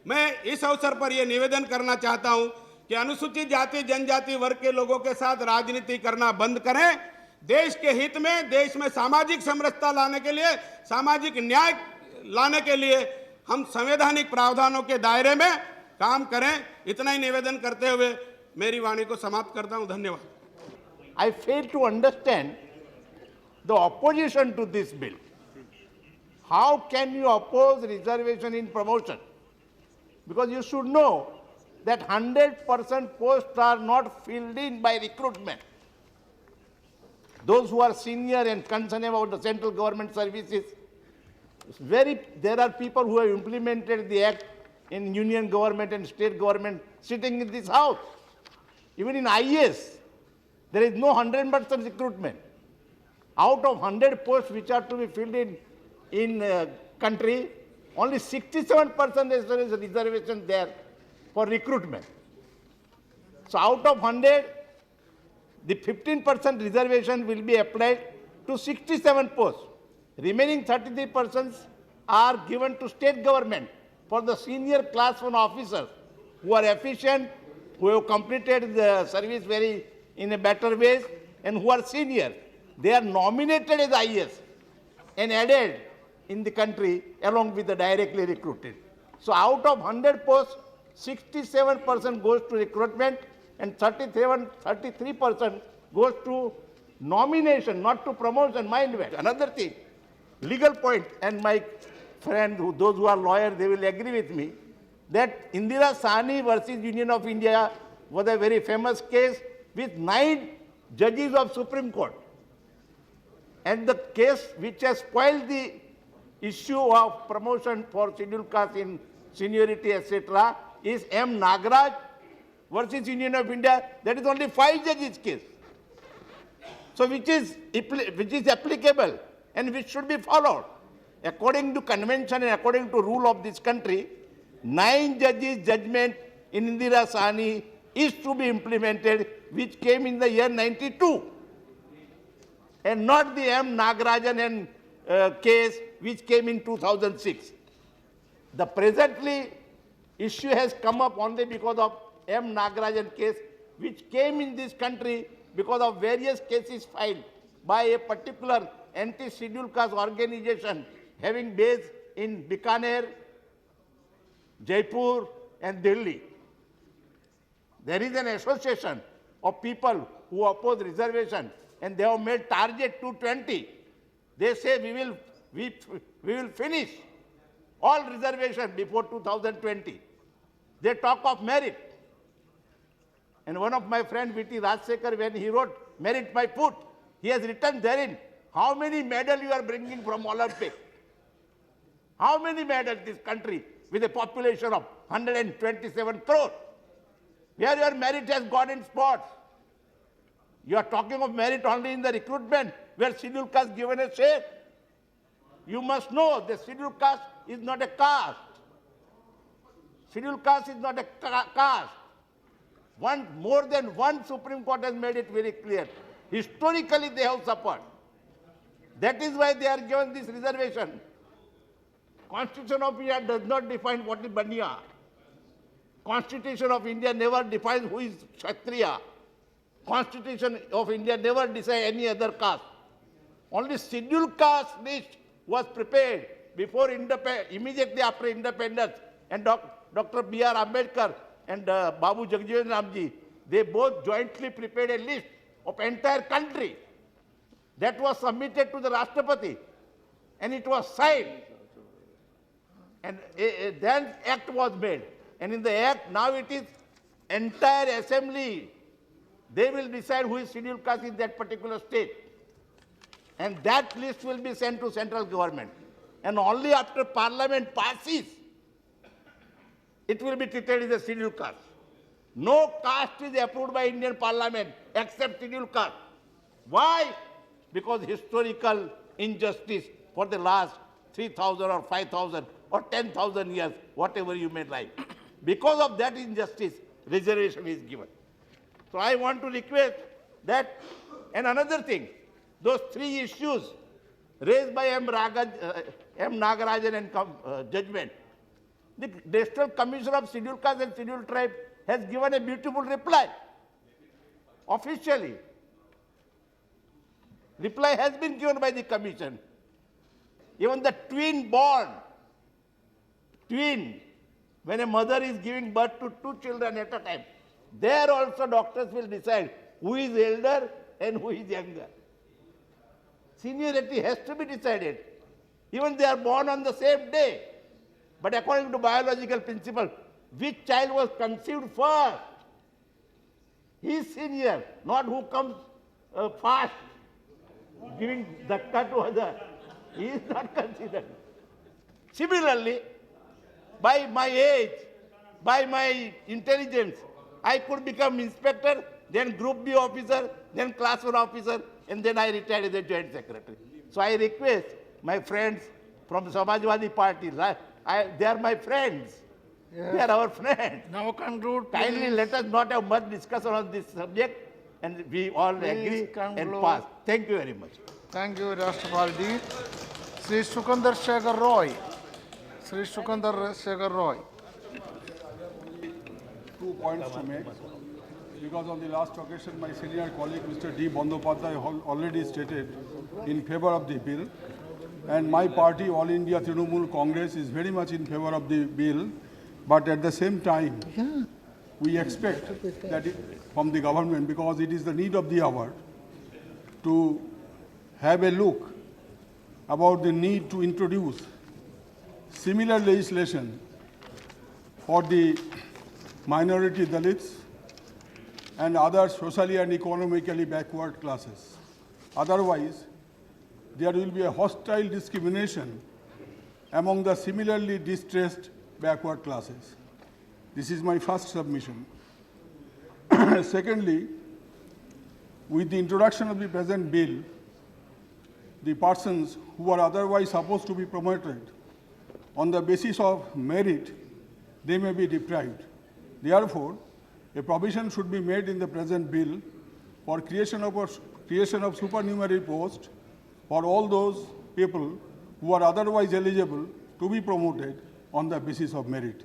मैं इस अवसर पर यह निवेदन करना चाहता हूं कि अनुसूचित जाति जनजाति वर्ग के लोगों के साथ राजनीति करना बंद करें। देश के हित में, देश में सामाजिक समरसता लाने के लिए, सामाजिक न्याय लाने के लिए हम संवैधानिक प्रावधानों के दायरे में काम करें। इतना ही निवेदन करते हुए मेरी वाणी को समाप्त करता हूं। धन्यवाद। I fail to understand the opposition to this bill. How can you oppose reservation in promotion? Because you should know that 100% posts are not filled in by recruitment. Those who are senior and concerned about the central government services, there are people who have implemented the act in union government and state government sitting in this house. Even in IAS, there is no 100% recruitment. Out of 100 posts which are to be filled in country, only 67% is reservation there for recruitment. So out of 100, the 15% reservation will be applied to 67 posts. Remaining 33% are given to state government for the senior class 1 officers who are efficient, who have completed the service in a better ways, and who are senior. They are nominated as IAS and added in the country along with the directly recruited. So out of 100 posts, 67% goes to recruitment and 33% goes to nomination, not to promotion. Mind you, another thing, legal point, and my friend, those who are lawyers, they will agree with me, that Indira Sahni versus Union of India was a very famous case with 9 judges of Supreme Court. And the case which has spoiled the issue of promotion for scheduled caste in seniority, etc., is M. Nagaraj versus Union of India. That is only 5 judges case. So which is applicable and which should be followed. According to convention and according to rule of this country, 9 judges judgment in Indira Sahni is to be implemented, which came in the year 92, and not the M. Nagarajan case which came in 2006. The presently issue has come up only because of M. Nagarajan case, which came in this country because of various cases filed by a particular anti-scheduled caste organization having base in Bikaner, Jaipur and Delhi. There is an association of people who oppose reservation, and they have made target 220. They say we will finish all reservation before 2020. They talk of merit. And one of my friend V.T. Rajsekhar, when he wrote Merit by Foot, he has written therein how many medals you are bringing from Olympic. How many medals this country with a population of 127 crores. Where your merit has gone in sports. You are talking of merit only in the recruitment, where scheduled caste given a share. You must know the scheduled caste is not a caste. Scheduled caste is not a caste. More than one Supreme Court has made it very clear. Historically, they have suffered. That is why they are given this reservation. Constitution of India does not define what is Baniya. Constitution of India never defines who is Kshatriya. Constitution of India never decides any other caste. Only scheduled caste list was prepared before immediately after independence, and Dr. B.R. Ambedkar and Babu Jagjeevan Ramji, they both jointly prepared a list of entire country that was submitted to the Rashtrapati, and it was signed. And then act was made. And in the act, now it is entire assembly. They will decide who is scheduled caste in that particular state. And that list will be sent to central government. And only after parliament passes, it will be treated as a scheduled caste. No caste is approved by Indian parliament except scheduled caste. Why? Because historical injustice for the last 3,000 or 5,000 or 10,000 years, whatever you may like. Because of that injustice, reservation is given. So I want to request that, and another thing, those three issues raised by M. Nagarajan and judgment, the National Commission of Scheduled Caste and Scheduled Tribe has given a beautiful reply, officially. Reply has been given by the commission. Even the twin, when a mother is giving birth to two children at a time, there also doctors will decide who is elder and who is younger. Seniority has to be decided. Even they are born on the same day. But according to biological principle, which child was conceived first? He is senior, not who comes fast, giving dhakka to other. He is not considered. Similarly, by my age, by my intelligence, I could become inspector, then group B officer, then class 1 officer, and then I retired as a joint secretary. So I request my friends from Samajwadi Party, they are my friends. Yes. They are our friends. Now conclude, please. Kindly let us not have much discussion on this subject, and we all agree and pass. Thank you very much. Thank you, Rashtrapal ji. Sri Sukandar Shekhar Roy. Sri Sukandar Shekhar Roy. 2 points to make. Because on the last occasion, my senior colleague, Mr. D. Bandyopadhyay, already stated in favor of the bill. And my party, All India Trinamool Congress, is very much in favor of the bill. But at the same time, we expect that from the government, because it is the need of the hour, to have a look about the need to introduce similar legislation for the minority Dalits and other socially and economically backward classes. Otherwise, there will be a hostile discrimination among the similarly distressed backward classes. This is my first submission. Secondly, with the introduction of the present bill, the persons who are otherwise supposed to be promoted on the basis of merit, they may be deprived. Therefore, a provision should be made in the present bill for creation of supernumerary posts for all those people who are otherwise eligible to be promoted on the basis of merit.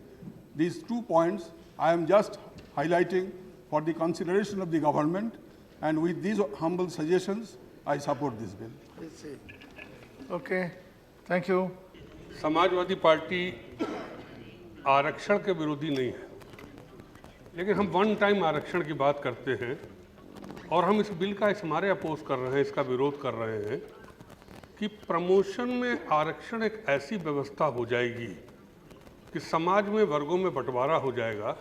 These 2 points I am just highlighting for the consideration of the government, and with these humble suggestions, I support this bill. Okay, thank you. Samajwadi party आरक्षण के विरोधी नहीं है, लेकिन हम one time आरक्षण की बात करते हैं और हम इस बिल का हमारे अपोज कर रहे हैं, इसका विरोध कर रहे हैं कि प्रमोशन में आरक्षण एक ऐसी व्यवस्था हो जाएगी कि समाज में वर्गों में बंटवारा हो जाएगा,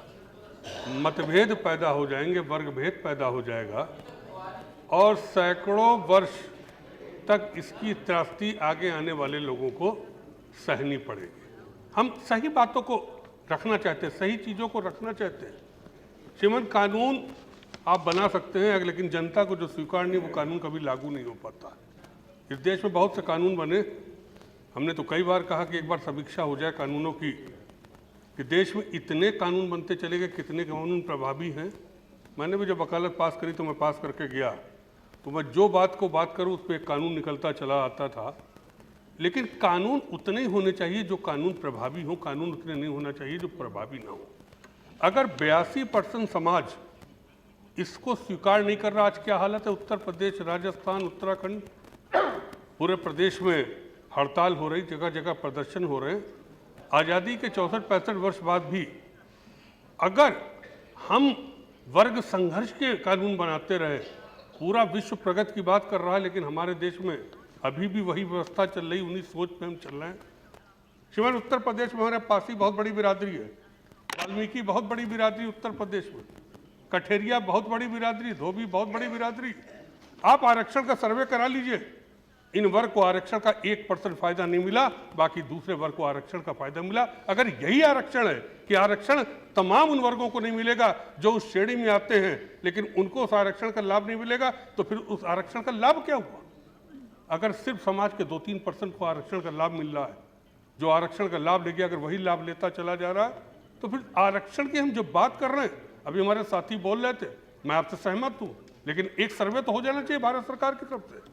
मतभेद पैदा हो जाएंगे, वर्गभेद पैदा हो जाएगा और सैकड़ों वर्ष तक इसकी त्रासदी आगे आने वाले लोगों को सहनी पड़ेगी। हम सही बातों को रखना चाहते हैं, सही चीज़ों को रखना चाहते हैं। श्रीमन कानून आप बना सकते हैं, लेकिन जनता को जो स्वीकार नहीं वो कानून कभी लागू नहीं हो पाता। इस देश में बहुत से कानून बने, हमने तो कई बार कहा कि एक बार समीक्षा हो जाए कानूनों की, कि देश में इतने कानून बनते चले गए, कितने कानून प्रभावी हैं। मैंने भी जब वकालत पास करी तो मैं पास करके गया, तो मैं जो बात को बात करूं उस पर एक कानून निकलता चला आता था। लेकिन कानून उतने ही होने चाहिए जो कानून प्रभावी हो, कानून उतने नहीं होना चाहिए जो प्रभावी ना हो। अगर 82% समाज इसको स्वीकार नहीं कर रहा, आज क्या हालत है उत्तर प्रदेश, राजस्थान, उत्तराखंड, पूरे प्रदेश में हड़ताल हो रही, जगह जगह प्रदर्शन हो रहे हैं। आज़ादी के 64-65 वर्ष बाद भी अगर हम वर्ग संघर्ष के कानून बनाते रहे, पूरा विश्व प्रगति की बात कर रहा है, लेकिन हमारे देश में अभी भी वही व्यवस्था चल रही, उन्हीं सोच पे हम चल रहे हैं। श्रीमान उत्तर प्रदेश में हमारे पासी बहुत बड़ी बिरादरी है, वाल्मीकि बहुत बड़ी बिरादरी उत्तर प्रदेश में, कठेरिया बहुत बड़ी बिरादरी, धोबी बहुत बड़ी बिरादरी। आप आरक्षण का सर्वे करा लीजिए, इन वर्ग को आरक्षण का 1% फायदा नहीं मिला, बाकी दूसरे वर्ग को आरक्षण का फायदा मिला। अगर यही आरक्षण है कि आरक्षण तमाम उन वर्गों को नहीं मिलेगा जो उस श्रेणी में आते हैं, लेकिन उनको उस आरक्षण का लाभ नहीं मिलेगा, तो फिर उस आरक्षण का लाभ क्या हुआ? अगर सिर्फ समाज के 2-3% को आरक्षण का लाभ मिल रहा है, जो आरक्षण का लाभ ले गया, अगर वही लाभ लेता चला जा रहा है, तो फिर आरक्षण की हम जो बात कर रहे हैं, अभी हमारे साथी बोल रहे थे, मैं आपसे सहमत हूं, लेकिन एक सर्वे तो हो जाना चाहिए भारत सरकार की तरफ से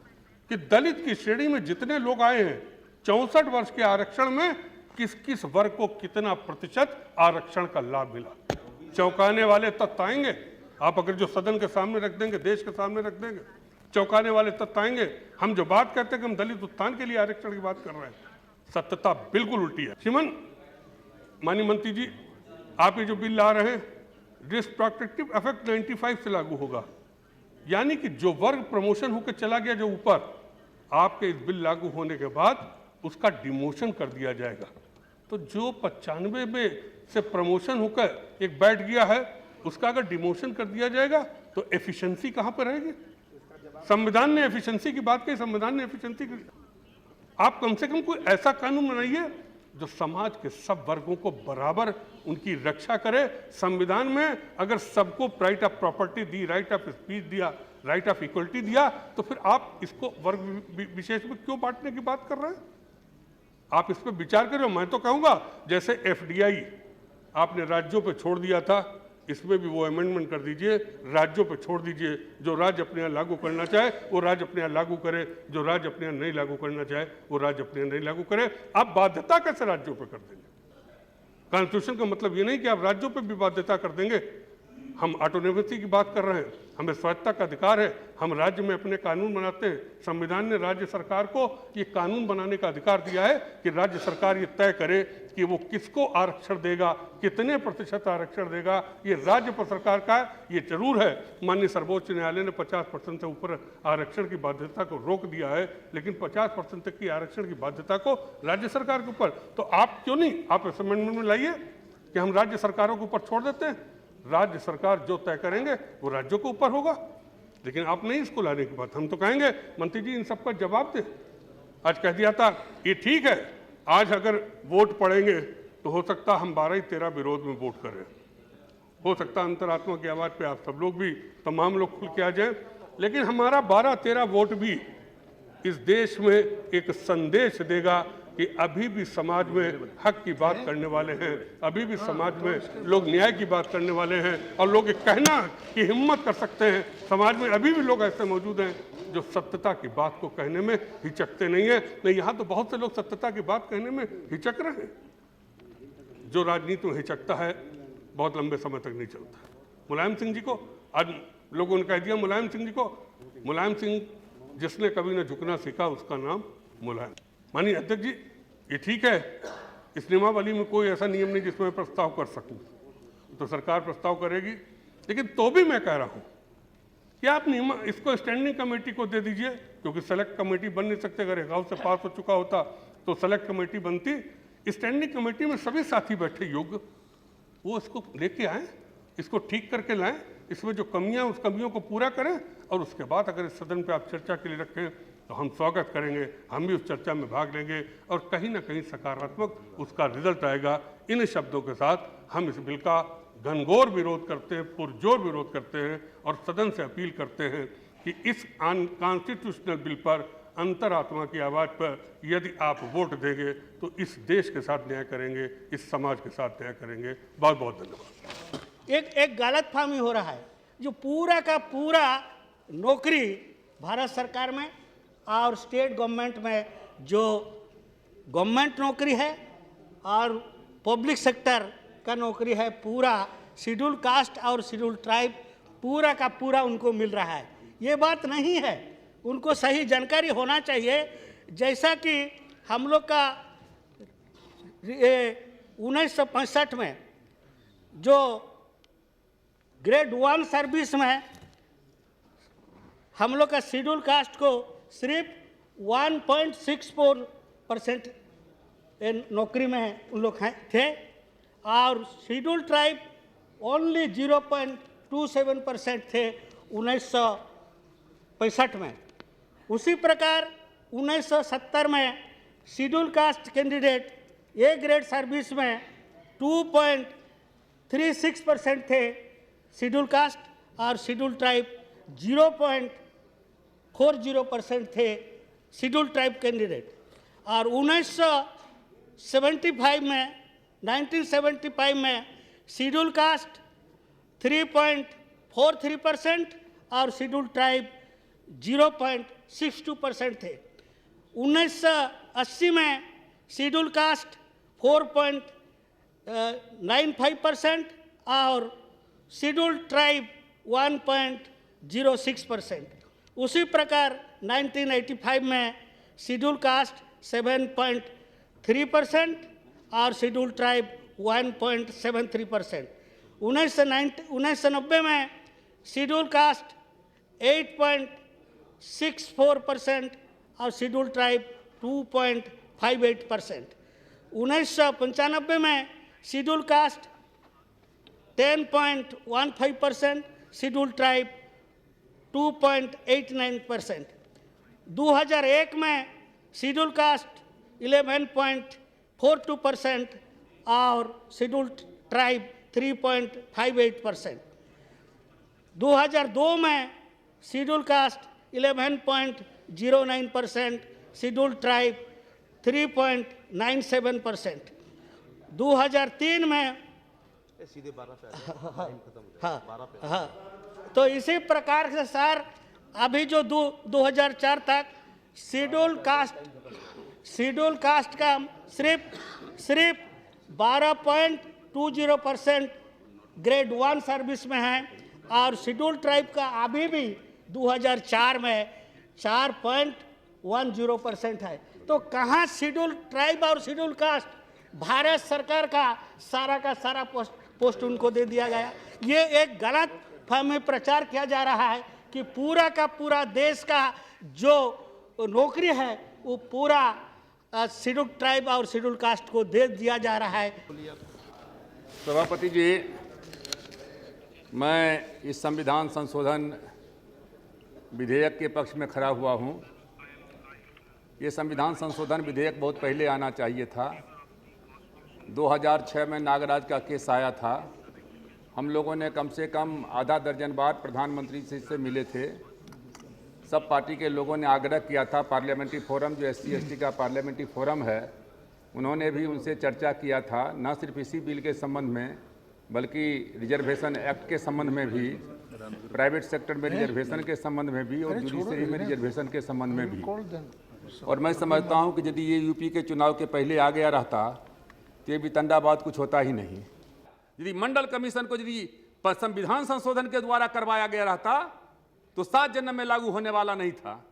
कि दलित की श्रेणी में जितने लोग आए हैं, 64 वर्ष के आरक्षण में किस किस वर्ग को कितना प्रतिशत आरक्षण का लाभ मिला। चौंकाने वाले तथ्य आएंगे, आप अगर जो सदन के सामने रख देंगे, देश के सामने रख देंगे, चौंकाने वाले तथ्य आएंगे। हम जो बात करते हैं कि हम दलित उत्थान के लिए आरक्षण की बात कर रहे हैं, सत्यता बिल्कुल उल्टी है। श्रीमान माननीय मंत्री जी, आप ये जो बिल ला रहे हैं, रिट्रोस्पेक्टिव इफेक्ट 95 से लागू होगा, यानी कि जो वर्ग प्रमोशन होकर चला गया जो ऊपर, आपके इस बिल लागू होने के बाद उसका डिमोशन कर दिया जाएगा। तो जो 95 में से प्रमोशन होकर एक बैठ गया है, उसका अगर डिमोशन कर दिया जाएगा तो एफिशिएंसी कहां पर रहेगी? संविधान ने एफिशिएंसी की बात की, संविधान ने एफिशिएंसी की। आप कम से कम कोई ऐसा कानून बनाइए जो समाज के सब वर्गों को बराबर उनकी रक्षा करे। संविधान में अगर सबको right of property the, right of speech दिया, राइट ऑफ इक्वलिटी दिया, तो फिर आप इसको वर्ग विशेष में क्यों बांटने की बात कर रहे हैं? आप इस पर विचार करो। मैं तो कहूंगा जैसे एफडीआई आपने राज्यों पे छोड़ दिया था, इसमें भी वो अमेंडमेंट कर दीजिए, राज्यों पे छोड़ दीजिए। जो राज्य अपने यहाँ लागू करना चाहे वो राज्य अपने यहाँ लागू करे, जो राज्य अपने यहाँ नहीं लागू करना चाहे वो राज्य अपने यहाँ नहीं लागू करे। आप बाध्यता कैसे राज्यों पे कर देंगे? कॉन्स्टिट्यूशन का मतलब ये नहीं कि आप राज्यों पे भी बाध्यता कर देंगे। हम ऑटोनोमी की बात कर रहे हैं, हमें स्वायत्ता का अधिकार है, हम राज्य में अपने कानून बनाते हैं। संविधान ने राज्य सरकार को ये कानून बनाने का अधिकार दिया है कि राज्य सरकार ये तय करे कि वो किसको आरक्षण देगा, कितने प्रतिशत आरक्षण देगा, ये राज्य पर सरकार का है। ये जरूर है माननीय सर्वोच्च न्यायालय ने 50% से ऊपर आरक्षण की बाध्यता को रोक दिया है, लेकिन 50% तक की आरक्षण की बाध्यता को राज्य सरकार के ऊपर। तो आप क्यों नहीं आप इस अमेंडमेंट में लाइए कि हम राज्य सरकारों के ऊपर छोड़ देते हैं, राज्य सरकार जो तय करेंगे वो राज्यों के ऊपर होगा। लेकिन आप नहीं इसको लाने की बात। हम तो कहेंगे मंत्री जी इन सब का जवाब दें। आज कह दिया था ये ठीक है, आज अगर वोट पड़ेंगे तो हो सकता हम 12-13 विरोध में वोट करें, हो सकता अंतरात्मा की आवाज़ पे आप सब लोग भी, तमाम लोग खुल के आ जाएं, लेकिन हमारा 12-13 वोट भी इस देश में एक संदेश देगा कि अभी भी समाज में हक की बात करने वाले हैं, अभी भी समाज में लोग न्याय की बात करने वाले हैं, और लोग ये कहना की हिम्मत कर सकते हैं। समाज में अभी भी लोग ऐसे मौजूद हैं जो सत्यता की बात को कहने में हिचकते नहीं है। नहीं, यहाँ तो बहुत से लोग सत्यता की बात कहने में हिचक रहे हैं। जो राजनीति में हिचकता है बहुत लंबे समय तक नहीं चलता। मुलायम सिंह जी को आज लोगों ने कह दिया, मुलायम सिंह जी को, मुलायम सिंह जिसने कभी न झुकना सीखा उसका नाम मुलायम। माननीय अध्यक्ष जी, ये ठीक है, इस नियमावली में कोई ऐसा नियम नहीं जिसमें प्रस्ताव कर सकूं, तो सरकार प्रस्ताव करेगी। लेकिन तो भी मैं कह रहा हूं कि आप नियम इसको स्टैंडिंग कमेटी को दे दीजिए, क्योंकि सेलेक्ट कमेटी बन नहीं सकते। अगर एक हाउस से पास हो चुका होता तो सेलेक्ट कमेटी बनती। स्टैंडिंग कमेटी में सभी साथी बैठे योग्य, वो इसको लेके आए, इसको ठीक करके लाएं, इसमें जो कमियां उस कमियों को पूरा करें, और उसके बाद अगर इस सदन पे आप चर्चा के लिए रखें तो हम स्वागत करेंगे, हम भी उस चर्चा में भाग लेंगे, और कहीं ना कहीं सकारात्मक उसका रिजल्ट आएगा। इन शब्दों के साथ हम इस बिल का घनघोर विरोध करते हैं, पुरजोर विरोध करते हैं, और सदन से अपील करते हैं कि इस अनकॉन्स्टिट्यूशनल बिल पर अंतरात्मा की आवाज़ पर यदि आप वोट देंगे तो इस देश के साथ न्याय करेंगे, इस समाज के साथ न्याय करेंगे। बहुत बहुत धन्यवाद। एक गलतफहमी हो रहा है, जो पूरा का पूरा नौकरी भारत सरकार में और स्टेट गवर्नमेंट में जो गवर्नमेंट नौकरी है और पब्लिक सेक्टर का नौकरी है, पूरा शेड्यूल कास्ट और शेड्यूल ट्राइब पूरा का पूरा उनको मिल रहा है। ये बात नहीं है, उनको सही जानकारी होना चाहिए। जैसा कि हम लोग का 1965 में जो ग्रेड 1 सर्विस में हम लोग का शेड्यूल कास्ट को सिर्फ 1.64% नौकरी में उन लोग थे और शेड्यूल ट्राइब ओनली 0.27% थे 1965 में। उसी प्रकार 1970 में schedule caste candidate A grade service में 2.36% थे शेड्यूल कास्ट और शेड्यूल ट्राइब 0.40% थे शेड्यूल ट्राइब कैंडिडेट। और 1975 में शेड्यूल कास्ट 3.43% और शेड्यूल ट्राइब 0.62% थे। 1980 में शेड्यूल कास्ट 4.95% और शेड्यूल ट्राइब 1.06%। उसी प्रकार 1985 में शेड्यूल कास्ट 7.3% और शेड्यूल ट्राइब 1.73%। 1990 में शेड्यूल कास्ट 8.64% और शेड्यूल ट्राइब 2.58%। 1995 में शेड्यूल कास्ट 10.15%, शेड्यूल ट्राइब 2.89%। 2001 में शेड्यूल कास्ट 11.42% और शेड्यूल ट्राइब 3.58%। 2002 में शेड्यूल कास्ट 11.09%, शेड्यूल ट्राइब 3.97%। 2003 में सीधे 12 पे हाँ, तो इसी प्रकार से सर अभी जो 2004 तक शेड्यूल कास्ट का सिर्फ 12.20% ग्रेड 1 सर्विस में है और शेड्यूल ट्राइब का अभी भी 2004 में 4.10% है। तो कहाँ शेड्यूल ट्राइब और शेड्यूल कास्ट भारत सरकार का सारा पोस्ट उनको दे दिया गया। ये एक गलत फहमी प्रचार किया जा रहा है कि पूरा का पूरा देश का जो नौकरी है वो पूरा शेड्यूल ट्राइब और शेड्यूल कास्ट को दे दिया जा रहा है। सभापति जी, मैं इस संविधान संशोधन विधेयक के पक्ष में खड़ा हुआ हूं। ये संविधान संशोधन विधेयक बहुत पहले आना चाहिए था। 2006 में नागराज का केस आया था। हम लोगों ने कम से कम आधा दर्जन बार प्रधानमंत्री से मिले थे। सब पार्टी के लोगों ने आग्रह किया था, पार्लियामेंट्री फोरम जो SC ST का पार्लियामेंट्री फोरम है, उन्होंने भी उनसे चर्चा किया था, न सिर्फ इसी बिल के संबंध में बल्कि रिजर्वेशन एक्ट के संबंध में भी, प्राइवेट सेक्टर में रिजर्वेशन के संबंध में भी और जुडिशरी में रिजर्वेशन के संबंध में भी। और मैं समझता हूं कि यदि ये यूपी के चुनाव के पहले आ गया रहता तो ये वितंडाबाद कुछ होता ही नहीं। यदि मंडल कमीशन को यदि संविधान संशोधन के द्वारा करवाया गया रहता तो 7 जन्म में लागू होने वाला नहीं था।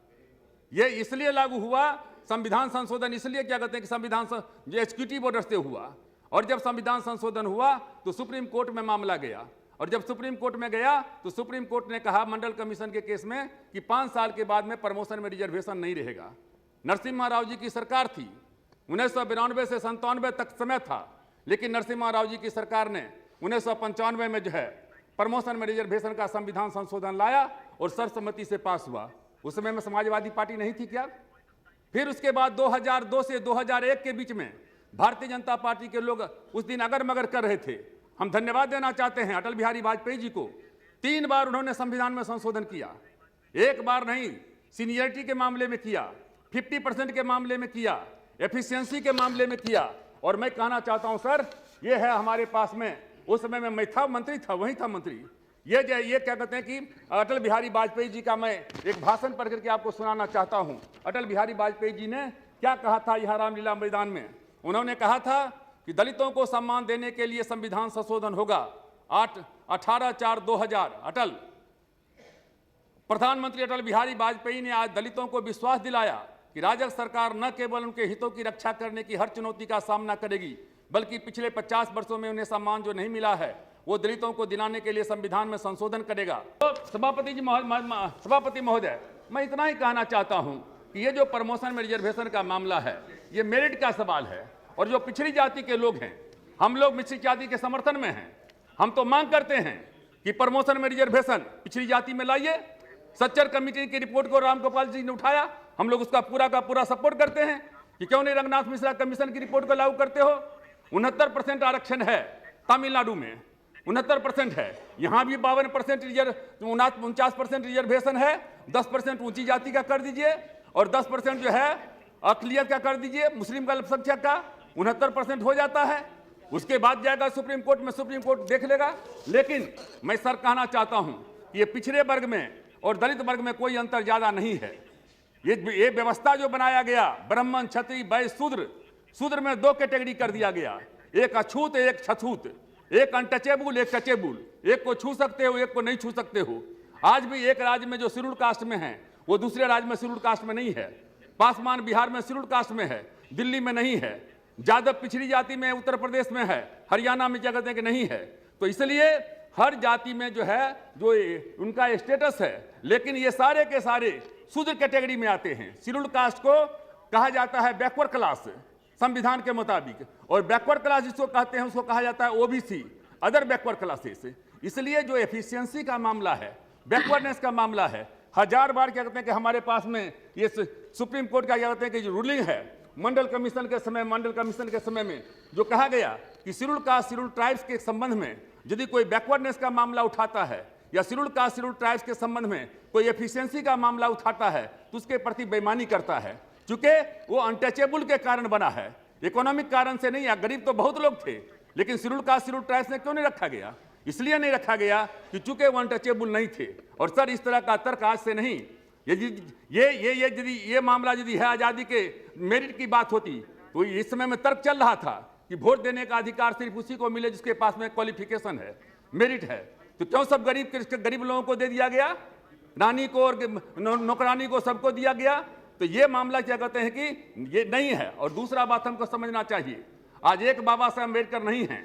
ये इसलिए लागू हुआ, संविधान संशोधन इसलिए क्या कहते हैं कि संविधान जो एग्जीक्यूटिव ऑर्डर से हुआ, और जब संविधान संशोधन हुआ तो सुप्रीम कोर्ट में मामला गया, और जब सुप्रीम कोर्ट में गया तो सुप्रीम कोर्ट ने कहा मंडल कमीशन के केस में कि 5 साल के बाद में प्रमोशन में रिजर्वेशन नहीं रहेगा। नरसिम्हा राव जी की सरकार थी, 1992 से 97 तक समय था, लेकिन नरसिम्हा राव जी की सरकार ने 1995 में जो है प्रमोशन में रिजर्वेशन का संविधान संशोधन लाया और सर्वसम्मति से पास हुआ। उस समय में समाजवादी पार्टी नहीं थी क्या? फिर उसके बाद 2002 से 2001 के बीच में भारतीय जनता पार्टी के लोग उस दिन अगर मगर कर रहे थे। हम धन्यवाद देना चाहते हैं अटल बिहारी वाजपेयी जी को। 3 बार उन्होंने संविधान में संशोधन किया, 1 बार नहीं, सीनियरिटी के मामले में किया, 50% के मामले में किया, एफिशिएंसी के मामले में किया। और मैं कहना चाहता हूं सर, ये है हमारे पास में, उस समय में मैं था मंत्री था, वही था मंत्री। ये क्या कहते हैं कि अटल बिहारी वाजपेयी जी का मैं एक भाषण पढ़ करके आपको सुनाना चाहता हूं। अटल बिहारी वाजपेयी जी ने क्या कहा था यहाँ रामलीला मैदान में? उन्होंने कहा था कि दलितों को सम्मान देने के लिए संविधान संशोधन होगा 18/4/2000। अटल प्रधानमंत्री अटल बिहारी वाजपेयी ने आज दलितों को विश्वास दिलाया कि राजग सरकार न केवल उनके हितों की रक्षा करने की हर चुनौती का सामना करेगी, बल्कि पिछले 50 वर्षों में उन्हें सम्मान जो नहीं मिला है वो दलितों को दिलाने के लिए संविधान में संशोधन करेगा। तो सभापति महोदय, मैं इतना ही कहना चाहता हूं कि ये जो प्रमोशन में रिजर्वेशन का मामला है, ये मेरिट का सवाल है। और जो पिछड़ी जाति के लोग हैं, हम लोग मिश्रित जाति के समर्थन में हैं। हम तो मांग करते हैं कि प्रमोशन में रिजर्वेशन पिछड़ी जाति में लाइए। सच्चर कमेटी की रिपोर्ट को रामगोपाल जी ने उठाया, हम लोग उसका पूरा का पूरा सपोर्ट करते हैं कि क्यों नहीं रंगनाथ मिश्रा कमीशन की रिपोर्ट को लागू करते हो। 69% आरक्षण है तमिलनाडु में, 69% है। यहाँ भी 52% 49% रिजर्वेशन है। 10% ऊंची जाति का कर दीजिए और 10% जो है अकलियत का कर दीजिए, मुस्लिम का अल्पसंख्यक का 69% हो जाता है। उसके बाद जाएगा सुप्रीम कोर्ट में, सुप्रीम कोर्ट देख लेगा। लेकिन मैं सर कहना चाहता हूं कि ये पिछड़े वर्ग में और दलित वर्ग में कोई अंतर ज्यादा नहीं है। ये व्यवस्था जो बनाया गया, ब्राह्मण, क्षत्रिय, वैश्य, शूद्र में 2 कैटेगरी कर दिया गया, एक अछूत एक छछूत, एक अनटचेबल एक टचेबल। एक को छू सकते हो, एक को नहीं छू सकते हो। आज भी एक राज्य में जो शेड्यूल्ड कास्ट में है वो दूसरे राज्य में शेड्यूल्ड कास्ट में नहीं है। पासवान बिहार में शेड्यूल्ड कास्ट में है, दिल्ली में नहीं है। यादव पिछड़ी जाति में उत्तर प्रदेश में है, हरियाणा में क्या कहते हैं कि नहीं है। तो इसलिए हर जाति में जो है जो उनका स्टेटस है, लेकिन ये सारे के सारे शूद्र कैटेगरी में आते हैं। शेड्यूल्ड कास्ट को कहा जाता है बैकवर्ड क्लास संविधान के मुताबिक, और बैकवर्ड क्लास जिसको कहते हैं उसको कहा जाता है ओबीसी, अदर बैकवर्ड क्लासेस। इसलिए जो एफिशिएंसी का मामला है, बैकवर्डनेस का मामला है, 1000 बार क्या कहते हैं कि हमारे पास में ये सुप्रीम कोर्ट का क्या कहते हैं कि जो रूलिंग है मंडल कमीशन के समय में जो कहा गया कि शेड्यूल्ड कास्ट शेड्यूल्ड ट्राइब्स के संबंध में यदि कोई बैकवर्डनेस का मामला उठाता है या शेड्यूल्ड कास्ट शेड्यूल्ड ट्राइब्स के संबंध में कोई एफिशिएंसी का मामला उठाता है तो उसके प्रति बेईमानी करता है, क्योंकि वो अनटचेबल के कारण बना है, इकोनॉमिक कारण से नहीं। गरीब तो बहुत लोग थे, लेकिन शेड्यूल्ड कास्ट शेड्यूल्ड ट्राइब्स ने क्यों नहीं रखा गया? इसलिए नहीं रखा गया कि चूंकि वो अनटचेबल नहीं थे। और सर इस तरह का तर्क आज से नहीं, ये मामला यदि है आजादी के मेरिट की बात होती तो इस समय में तर्क चल रहा था कि वोट देने का अधिकार सिर्फ उसी को मिले जिसके पास में क्वालिफिकेशन है, मेरिट है। तो क्यों सब गरीब लोगों को दे दिया गया, रानी को और नौकरानी को सबको दिया गया? तो ये मामला क्या कहते हैं कि ये नहीं है। और दूसरा बात हमको समझना चाहिए, आज एक बाबा साहब अम्बेडकर नहीं है।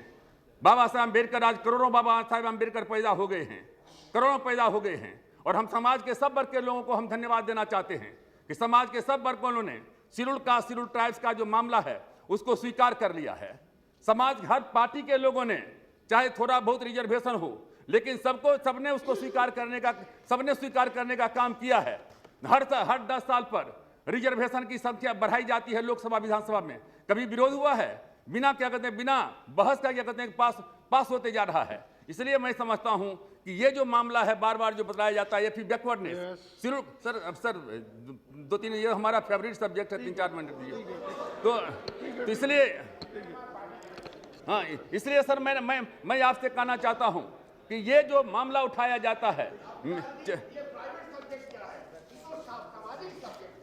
बाबा साहब अम्बेडकर, आज करोड़ों बाबा साहब अम्बेडकर पैदा हो गए हैं, करोड़ों पैदा हो गए हैं। और हम समाज के सब वर्ग के लोगों को हम धन्यवाद देना चाहते हैं कि समाज के सब वर्गों ने शेड्यूल्ड कास्ट शेड्यूल्ड ट्राइब्स का जो मामला है उसको स्वीकार कर लिया है। समाज हर पार्टी के लोगों ने, चाहे थोड़ा बहुत रिजर्वेशन हो, लेकिन सबने उसको स्वीकार करने का काम किया है। हर 10 साल पर रिजर्वेशन की संख्या बढ़ाई जाती है लोकसभा विधानसभा में। कभी विरोध हुआ है? बिना क्या कहते हैं, बिना बहस का क्या कहते हैं पास होते जा रहा है। इसलिए मैं समझता हूं कि ये जो मामला है बार बार जो बताया जाता है, ये फिर बैकवर्डनेस। सर 2-3 ये हमारा फेवरेट सब्जेक्ट है, 3-4 मिनट दीजिए। तो इसलिए हाँ, इसलिए सर मैं आपसे कहना चाहता हूं कि ये जो मामला उठाया जाता है,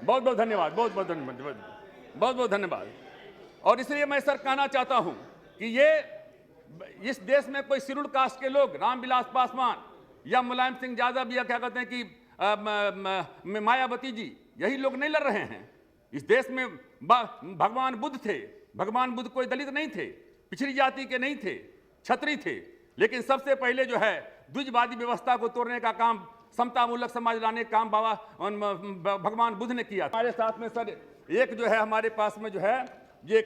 बहुत बहुत धन्यवाद, बहुत धन्यवाद। और इसलिए मैं सर कहना चाहता हूं कि ये इस देश में कोई शेड्यूल्ड कास्ट के लोग, रामविलास पासवान या मुलायम सिंह यादव या क्या कहते हैं कि मायावती जी, यही लोग नहीं लड़ रहे हैं। इस देश में भगवान बुद्ध थे। भगवान बुद्ध कोई दलित नहीं थे, पिछड़ी जाति के नहीं थे, क्षत्रिय थे। लेकिन सबसे पहले जो है द्विजवादी व्यवस्था को तोड़ने का काम, समतामूलक समाज लाने का काम भगवान बुद्ध ने किया। हमारे साथ में सर एक जो है हमारे पास में जो है ये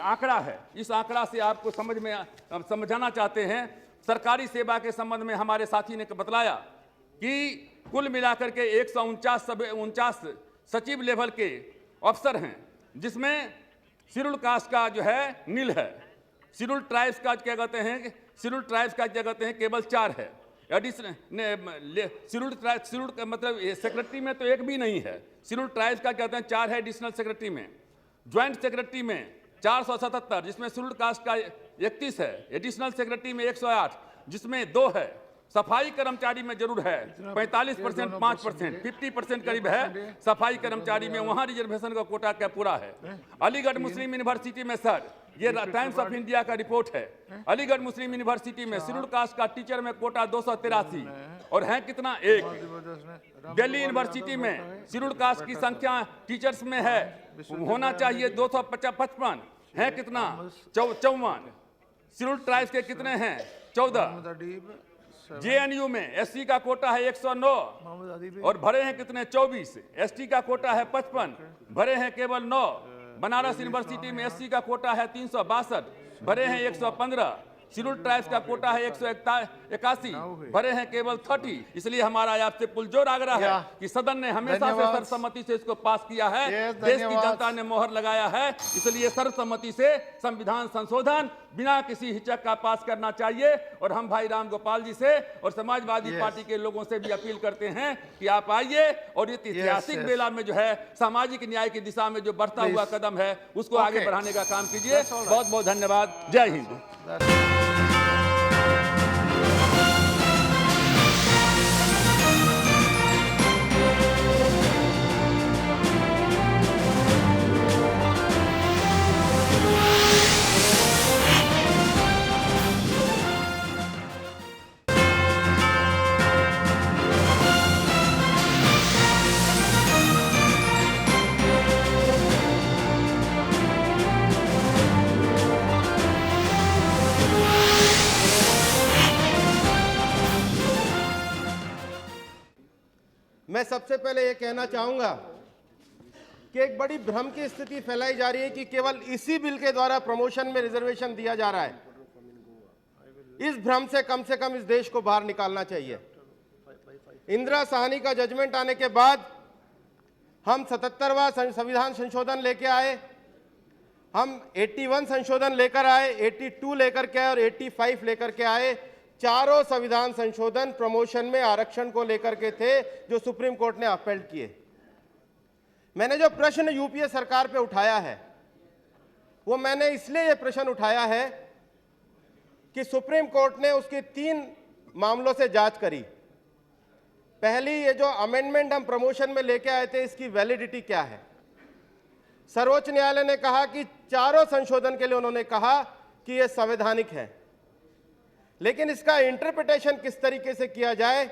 आंकड़ा है, इस आंकड़ा से आपको समझाना चाहते हैं। सरकारी सेवा के संबंध में हमारे साथी ने बतलाया कि कुल मिलाकर के 149 सचिव लेवल के अफसर हैं, जिसमें शेड्यूल्ड कास्ट का जो है नील है, शेड्यूल्ड ट्राइब्स का क्या कहते हैं केवल 4 है। शेड्यूल्ड मतलब सेक्रेटरी में तो एक भी नहीं है। शेड्यूल्ड ट्राइब्स का कहते हैं 4 है एडिशनल सेक्रेटरी में, ज्वाइंट सेक्रेटरी में 477, जिसमें शेड्यूल्ड कास्ट का 31 है, एडिशनल सेक्रेटरी में 108, जिसमें 2 है, सफाई कर्मचारी में जरूर है 45%, 5%, 50% करीब है सफाई कर्मचारी में, वहां रिजर्वेशन का कोटा क्या पूरा है। अलीगढ़ मुस्लिम यूनिवर्सिटी में सर, ये टाइम्स ऑफ इंडिया का रिपोर्ट है, अलीगढ़ मुस्लिम यूनिवर्सिटी में शेड्यूल्ड कास्ट का टीचर में कोटा 283 और है कितना 1। दिल्ली यूनिवर्सिटी में शेड्यूल्ड कास्ट की संख्या टीचर्स में है होना चाहिए 255, है कितना 54। शेड्यूल्ड ट्राइब्स के कितने हैं 14। जेएनयू में एससी का कोटा है 109 और भरे हैं कितने 24। एसटी का कोटा है 55, भरे हैं केवल 9। बनारस यूनिवर्सिटी में एससी का कोटा है 362, भरे हैं 115। शेड्यूल्ड ट्राइब्स का कोटा है 181, भरे हैं केवल 30। इसलिए हमारा आपसे पुरजोर आग्रह है कि सदन ने हमेशा से सर्वसम्मति से इसको पास किया है, देश की जनता ने मोहर लगाया है, इसलिए सर्वसम्मति से संविधान संशोधन बिना किसी हिचक का पास करना चाहिए। और हम भाई राम गोपाल जी से और समाजवादी पार्टी के लोगों से भी अपील करते हैं कि आप आइए और इस ऐतिहासिक बेला में जो है सामाजिक न्याय की दिशा में जो बढ़ता हुआ कदम है उसको आगे बढ़ाने का काम कीजिए। बहुत बहुत धन्यवाद। जय हिंद। मैं सबसे पहले ये कहना चाहूंगा कि एक बड़ी भ्रम की स्थिति फैलाई जा रही है कि केवल इसी बिल के द्वारा प्रमोशन में रिजर्वेशन दिया जा रहा है। इस भ्रम से कम इस देश को बाहर निकालना चाहिए। इंदिरा साहनी का जजमेंट आने के बाद हम 77वां संविधान संशोधन लेके आए, हम 81 संशोधन लेकर आए, 82 लेकर के आए और 85 लेकर के आए। चारों संविधान संशोधन प्रमोशन में आरक्षण को लेकर के थे जो सुप्रीम कोर्ट ने अपील किए। मैंने जो प्रश्न यूपीए सरकार पे उठाया है वो मैंने इसलिए ये प्रश्न उठाया है कि सुप्रीम कोर्ट ने उसकी 3 मामलों से जांच करी। पहली, ये जो अमेंडमेंट हम प्रमोशन में लेके आए थे इसकी वैलिडिटी क्या है। सर्वोच्च न्यायालय ने कहा कि चारों संशोधन के लिए उन्होंने कहा कि ये संवैधानिक है, लेकिन इसका इंटरप्रिटेशन किस तरीके से किया जाए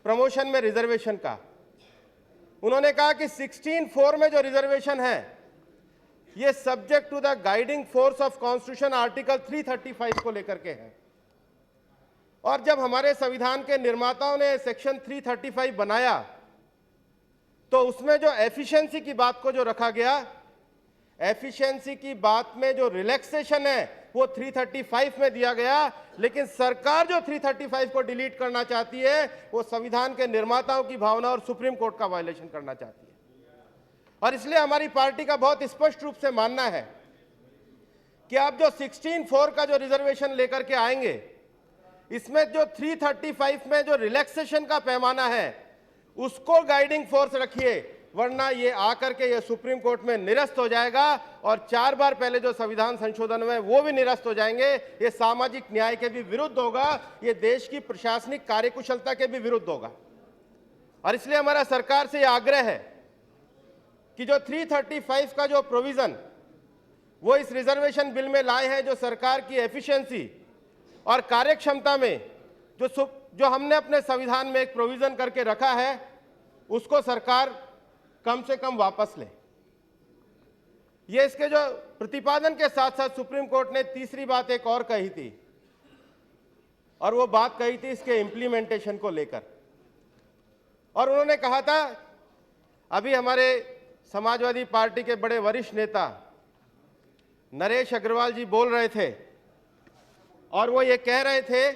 प्रमोशन में रिजर्वेशन का। उन्होंने कहा कि 16(4) में जो रिजर्वेशन है ये subject to the guiding force of constitution article 335 को लेकर के है। और जब हमारे संविधान के निर्माताओं ने सेक्शन 335 बनाया तो उसमें जो एफिशिएंसी की बात को जो रखा गया, एफिशिएंसी की बात में जो रिलैक्सेशन है वो 335 में दिया गया, लेकिन सरकार जो 335 को डिलीट करना चाहती है वो संविधान के निर्माताओं की भावना और सुप्रीम कोर्ट का वायलेशन करना चाहती है। और इसलिए हमारी पार्टी का बहुत स्पष्ट रूप से मानना है कि आप जो 16(4) का जो रिजर्वेशन लेकर के आएंगे इसमें जो 335 में जो रिलैक्सेशन का पैमाना है उसको गाइडिंग फोर्स रखिए, वरना ये आकर के ये सुप्रीम कोर्ट में निरस्त हो जाएगा और 4 बार पहले जो संविधान संशोधन हुए वो भी निरस्त हो जाएंगे। ये सामाजिक न्याय के भी विरुद्ध होगा, ये देश की प्रशासनिक कार्यकुशलता के भी विरुद्ध होगा। और इसलिए हमारा सरकार से यह आग्रह है कि जो 335 का जो प्रोविजन वो इस रिजर्वेशन बिल में लाए हैं, जो सरकार की एफिशिएंसी और कार्यक्षमता में जो हमने अपने संविधान में एक प्रोविजन करके रखा है उसको सरकार कम से कम वापस ले। ये इसके जो प्रतिपादन के साथ साथ सुप्रीम कोर्ट ने तीसरी बात एक और कही थी, और वो बात कही थी इसके इम्प्लीमेंटेशन को लेकर। और उन्होंने कहा था, अभी हमारे समाजवादी पार्टी के बड़े वरिष्ठ नेता नरेश अग्रवाल जी बोल रहे थे और वो ये कह रहे थे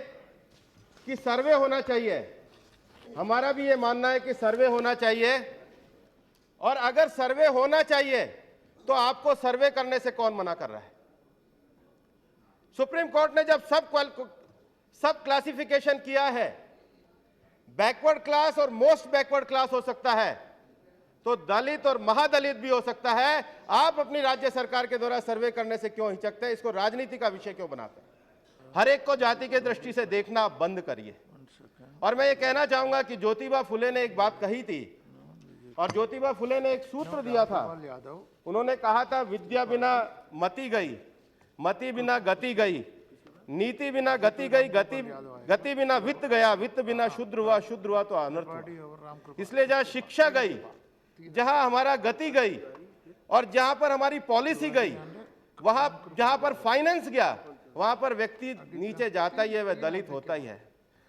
कि सर्वे होना चाहिए। हमारा भी ये मानना है कि सर्वे होना चाहिए, और अगर सर्वे होना चाहिए तो आपको सर्वे करने से कौन मना कर रहा है। सुप्रीम कोर्ट ने जब सब क्लासिफिकेशन किया है बैकवर्ड क्लास और मोस्ट बैकवर्ड क्लास हो सकता है, तो दलित और महादलित भी हो सकता है। आप अपनी राज्य सरकार के द्वारा सर्वे करने से क्यों हिचकते हैं? इसको राजनीति का विषय क्यों बनाते हैं? हर एक को जाति के दृष्टि से देखना बंद करिए। और मैं ये कहना चाहूंगा कि ज्योतिबा फुले ने एक बात कही थी, और ज्योतिबा फुले ने एक सूत्र दिया था। उन्होंने कहा था, विद्या बिना मति गई, मति बिना गति गई, नीति बिना गति गई, गति बिना वित्त गया, वित्त बिना शूद्र हुआ, शूद्र हुआ तो अनर्थ हुआ। इसलिए जहां शिक्षा गई, जहां हमारा गति गई, और जहां पर हमारी पॉलिसी गई, वहां जहां पर फाइनेंस गया, वहां पर व्यक्ति नीचे जाता ही है, वह दलित होता ही है।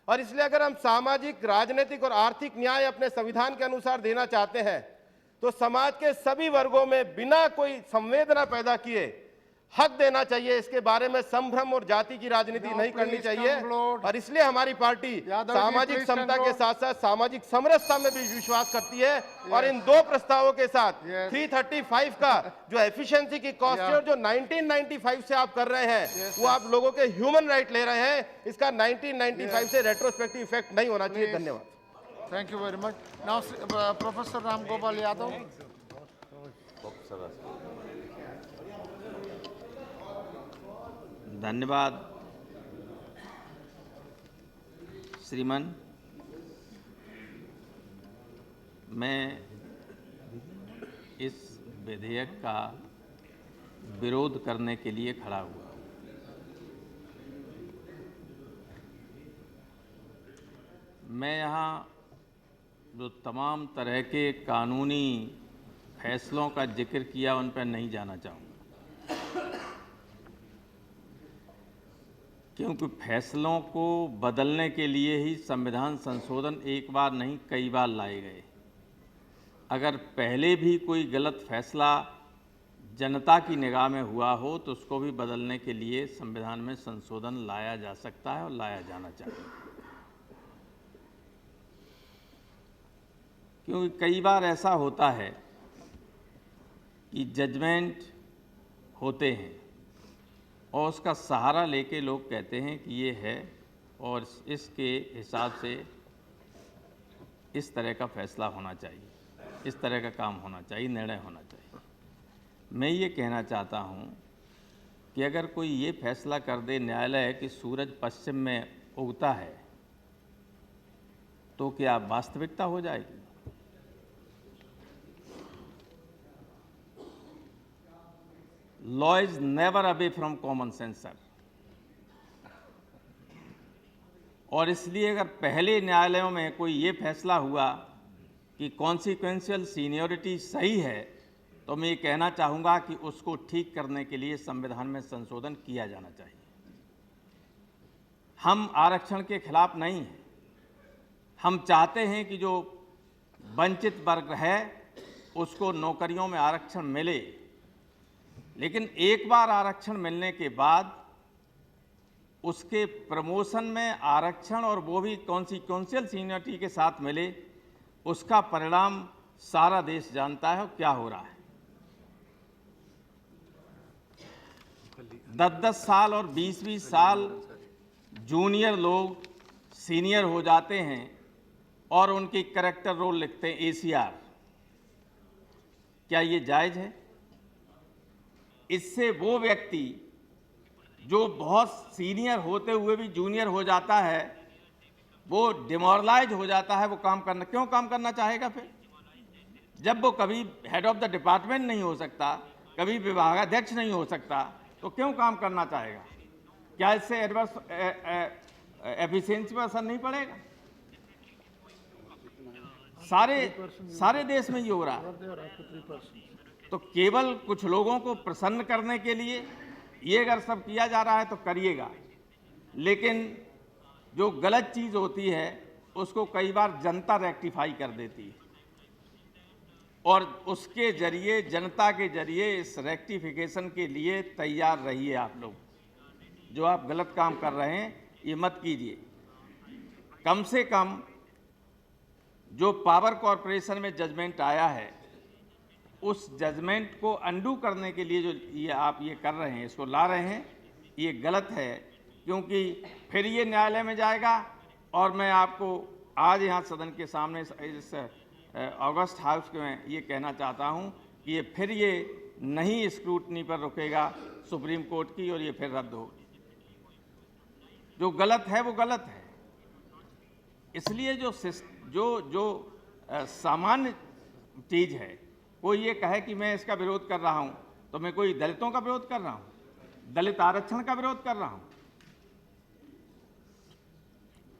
और इसलिए अगर हम सामाजिक, राजनीतिक और आर्थिक न्याय अपने संविधान के अनुसार देना चाहते हैं, तो समाज के सभी वर्गों में बिना कोई संवेदना पैदा किए हक देना चाहिए। इसके बारे में संभ्रम और जाति की राजनीति नहीं करनी चाहिए। और इसलिए हमारी पार्टी सामाजिक समता के साथ साथ सामाजिक समरसता में भी विश्वास करती है। और इन दो प्रस्तावों के साथ 335 का जो एफिशिएंसी की कॉस्ट है, और जो 1995 से आप कर रहे हैं, वो आप लोगों के ह्यूमन राइट ले रहे हैं, इसका 1995 से रेट्रोस्पेक्टिव इफेक्ट नहीं होना चाहिए। धन्यवाद। Thank you very much. Now professor Ram Gopal Yadav. धन्यवाद श्रीमान। मैं इस विधेयक का विरोध करने के लिए खड़ा हुआ। मैं यहाँ जो तमाम तरह के कानूनी फैसलों का जिक्र किया, उन पर नहीं जाना चाहूँगा, क्योंकि फैसलों को बदलने के लिए ही संविधान संशोधन एक बार नहीं कई बार लाए गए। अगर पहले भी कोई गलत फैसला जनता की निगाह में हुआ हो, तो उसको भी बदलने के लिए संविधान में संशोधन लाया जा सकता है और लाया जाना चाहिए। क्योंकि कई बार ऐसा होता है कि जजमेंट होते हैं और उसका सहारा लेके लोग कहते हैं कि ये है और इसके हिसाब से इस तरह का फैसला होना चाहिए, इस तरह का काम होना चाहिए, निर्णय होना चाहिए। मैं ये कहना चाहता हूँ कि अगर कोई ये फैसला कर दे न्यायालय कि सूरज पश्चिम में उगता है, तो क्या वास्तविकता हो जाएगी? Law is never away from common sense sir. और इसलिए अगर पहले न्यायालयों में कोई ये फैसला हुआ कि कॉन्सिक्वेंशियल सीनियरिटी सही है, तो मैं ये कहना चाहूँगा कि उसको ठीक करने के लिए संविधान में संशोधन किया जाना चाहिए। हम आरक्षण के खिलाफ नहीं हैं। हम चाहते हैं कि जो वंचित वर्ग है उसको नौकरियों में आरक्षण मिले, लेकिन एक बार आरक्षण मिलने के बाद उसके प्रमोशन में आरक्षण, और वो भी कॉन्सिक्वेंशियल सीनियरिटी के साथ मिले, उसका परिणाम सारा देश जानता है क्या हो रहा है। 10-10 साल और 20-20 साल जूनियर लोग सीनियर हो जाते हैं और उनकी कैरेक्टर रोल लिखते हैं ACR। क्या ये जायज़ है? इससे वो व्यक्ति जो बहुत सीनियर होते हुए भी जूनियर हो जाता है, वो डिमोरलाइज हो जाता है। वो क्यों काम करना चाहेगा फिर? जब वो कभी हेड ऑफ द डिपार्टमेंट नहीं हो सकता, कभी विभागाध्यक्ष नहीं हो सकता, तो क्यों काम करना चाहेगा? क्या इससे एडवर्स एफिशिएंसी पर असर नहीं पड़ेगा? सारे देश में ये हो रहा है। तो केवल कुछ लोगों को प्रसन्न करने के लिए ये अगर सब किया जा रहा है तो करिएगा, लेकिन जो गलत चीज़ होती है उसको कई बार जनता रेक्टिफाई कर देती है, और उसके जरिए, जनता के जरिए इस रेक्टिफिकेशन के लिए तैयार रहिए। आप लोग जो आप गलत काम कर रहे हैं ये मत कीजिए। कम से कम जो पावर कॉरपोरेशन में जजमेंट आया है, उस जजमेंट को अंडू करने के लिए जो ये आप ये कर रहे हैं, इसको ला रहे हैं, ये गलत है। क्योंकि फिर ये न्यायालय में जाएगा और मैं आपको आज यहाँ सदन के सामने इस अगस्त हाउस में ये कहना चाहता हूँ कि ये फिर ये नहीं स्क्रूटनी पर रुकेगा सुप्रीम कोर्ट की, और ये फिर रद्द होगी। जो गलत है वो गलत है। इसलिए जो सामान्य चीज़ है, कोई ये कहे कि मैं इसका विरोध कर रहा हूँ, तो मैं कोई दलितों का विरोध कर रहा हूँ, दलित आरक्षण का विरोध कर रहा हूँ।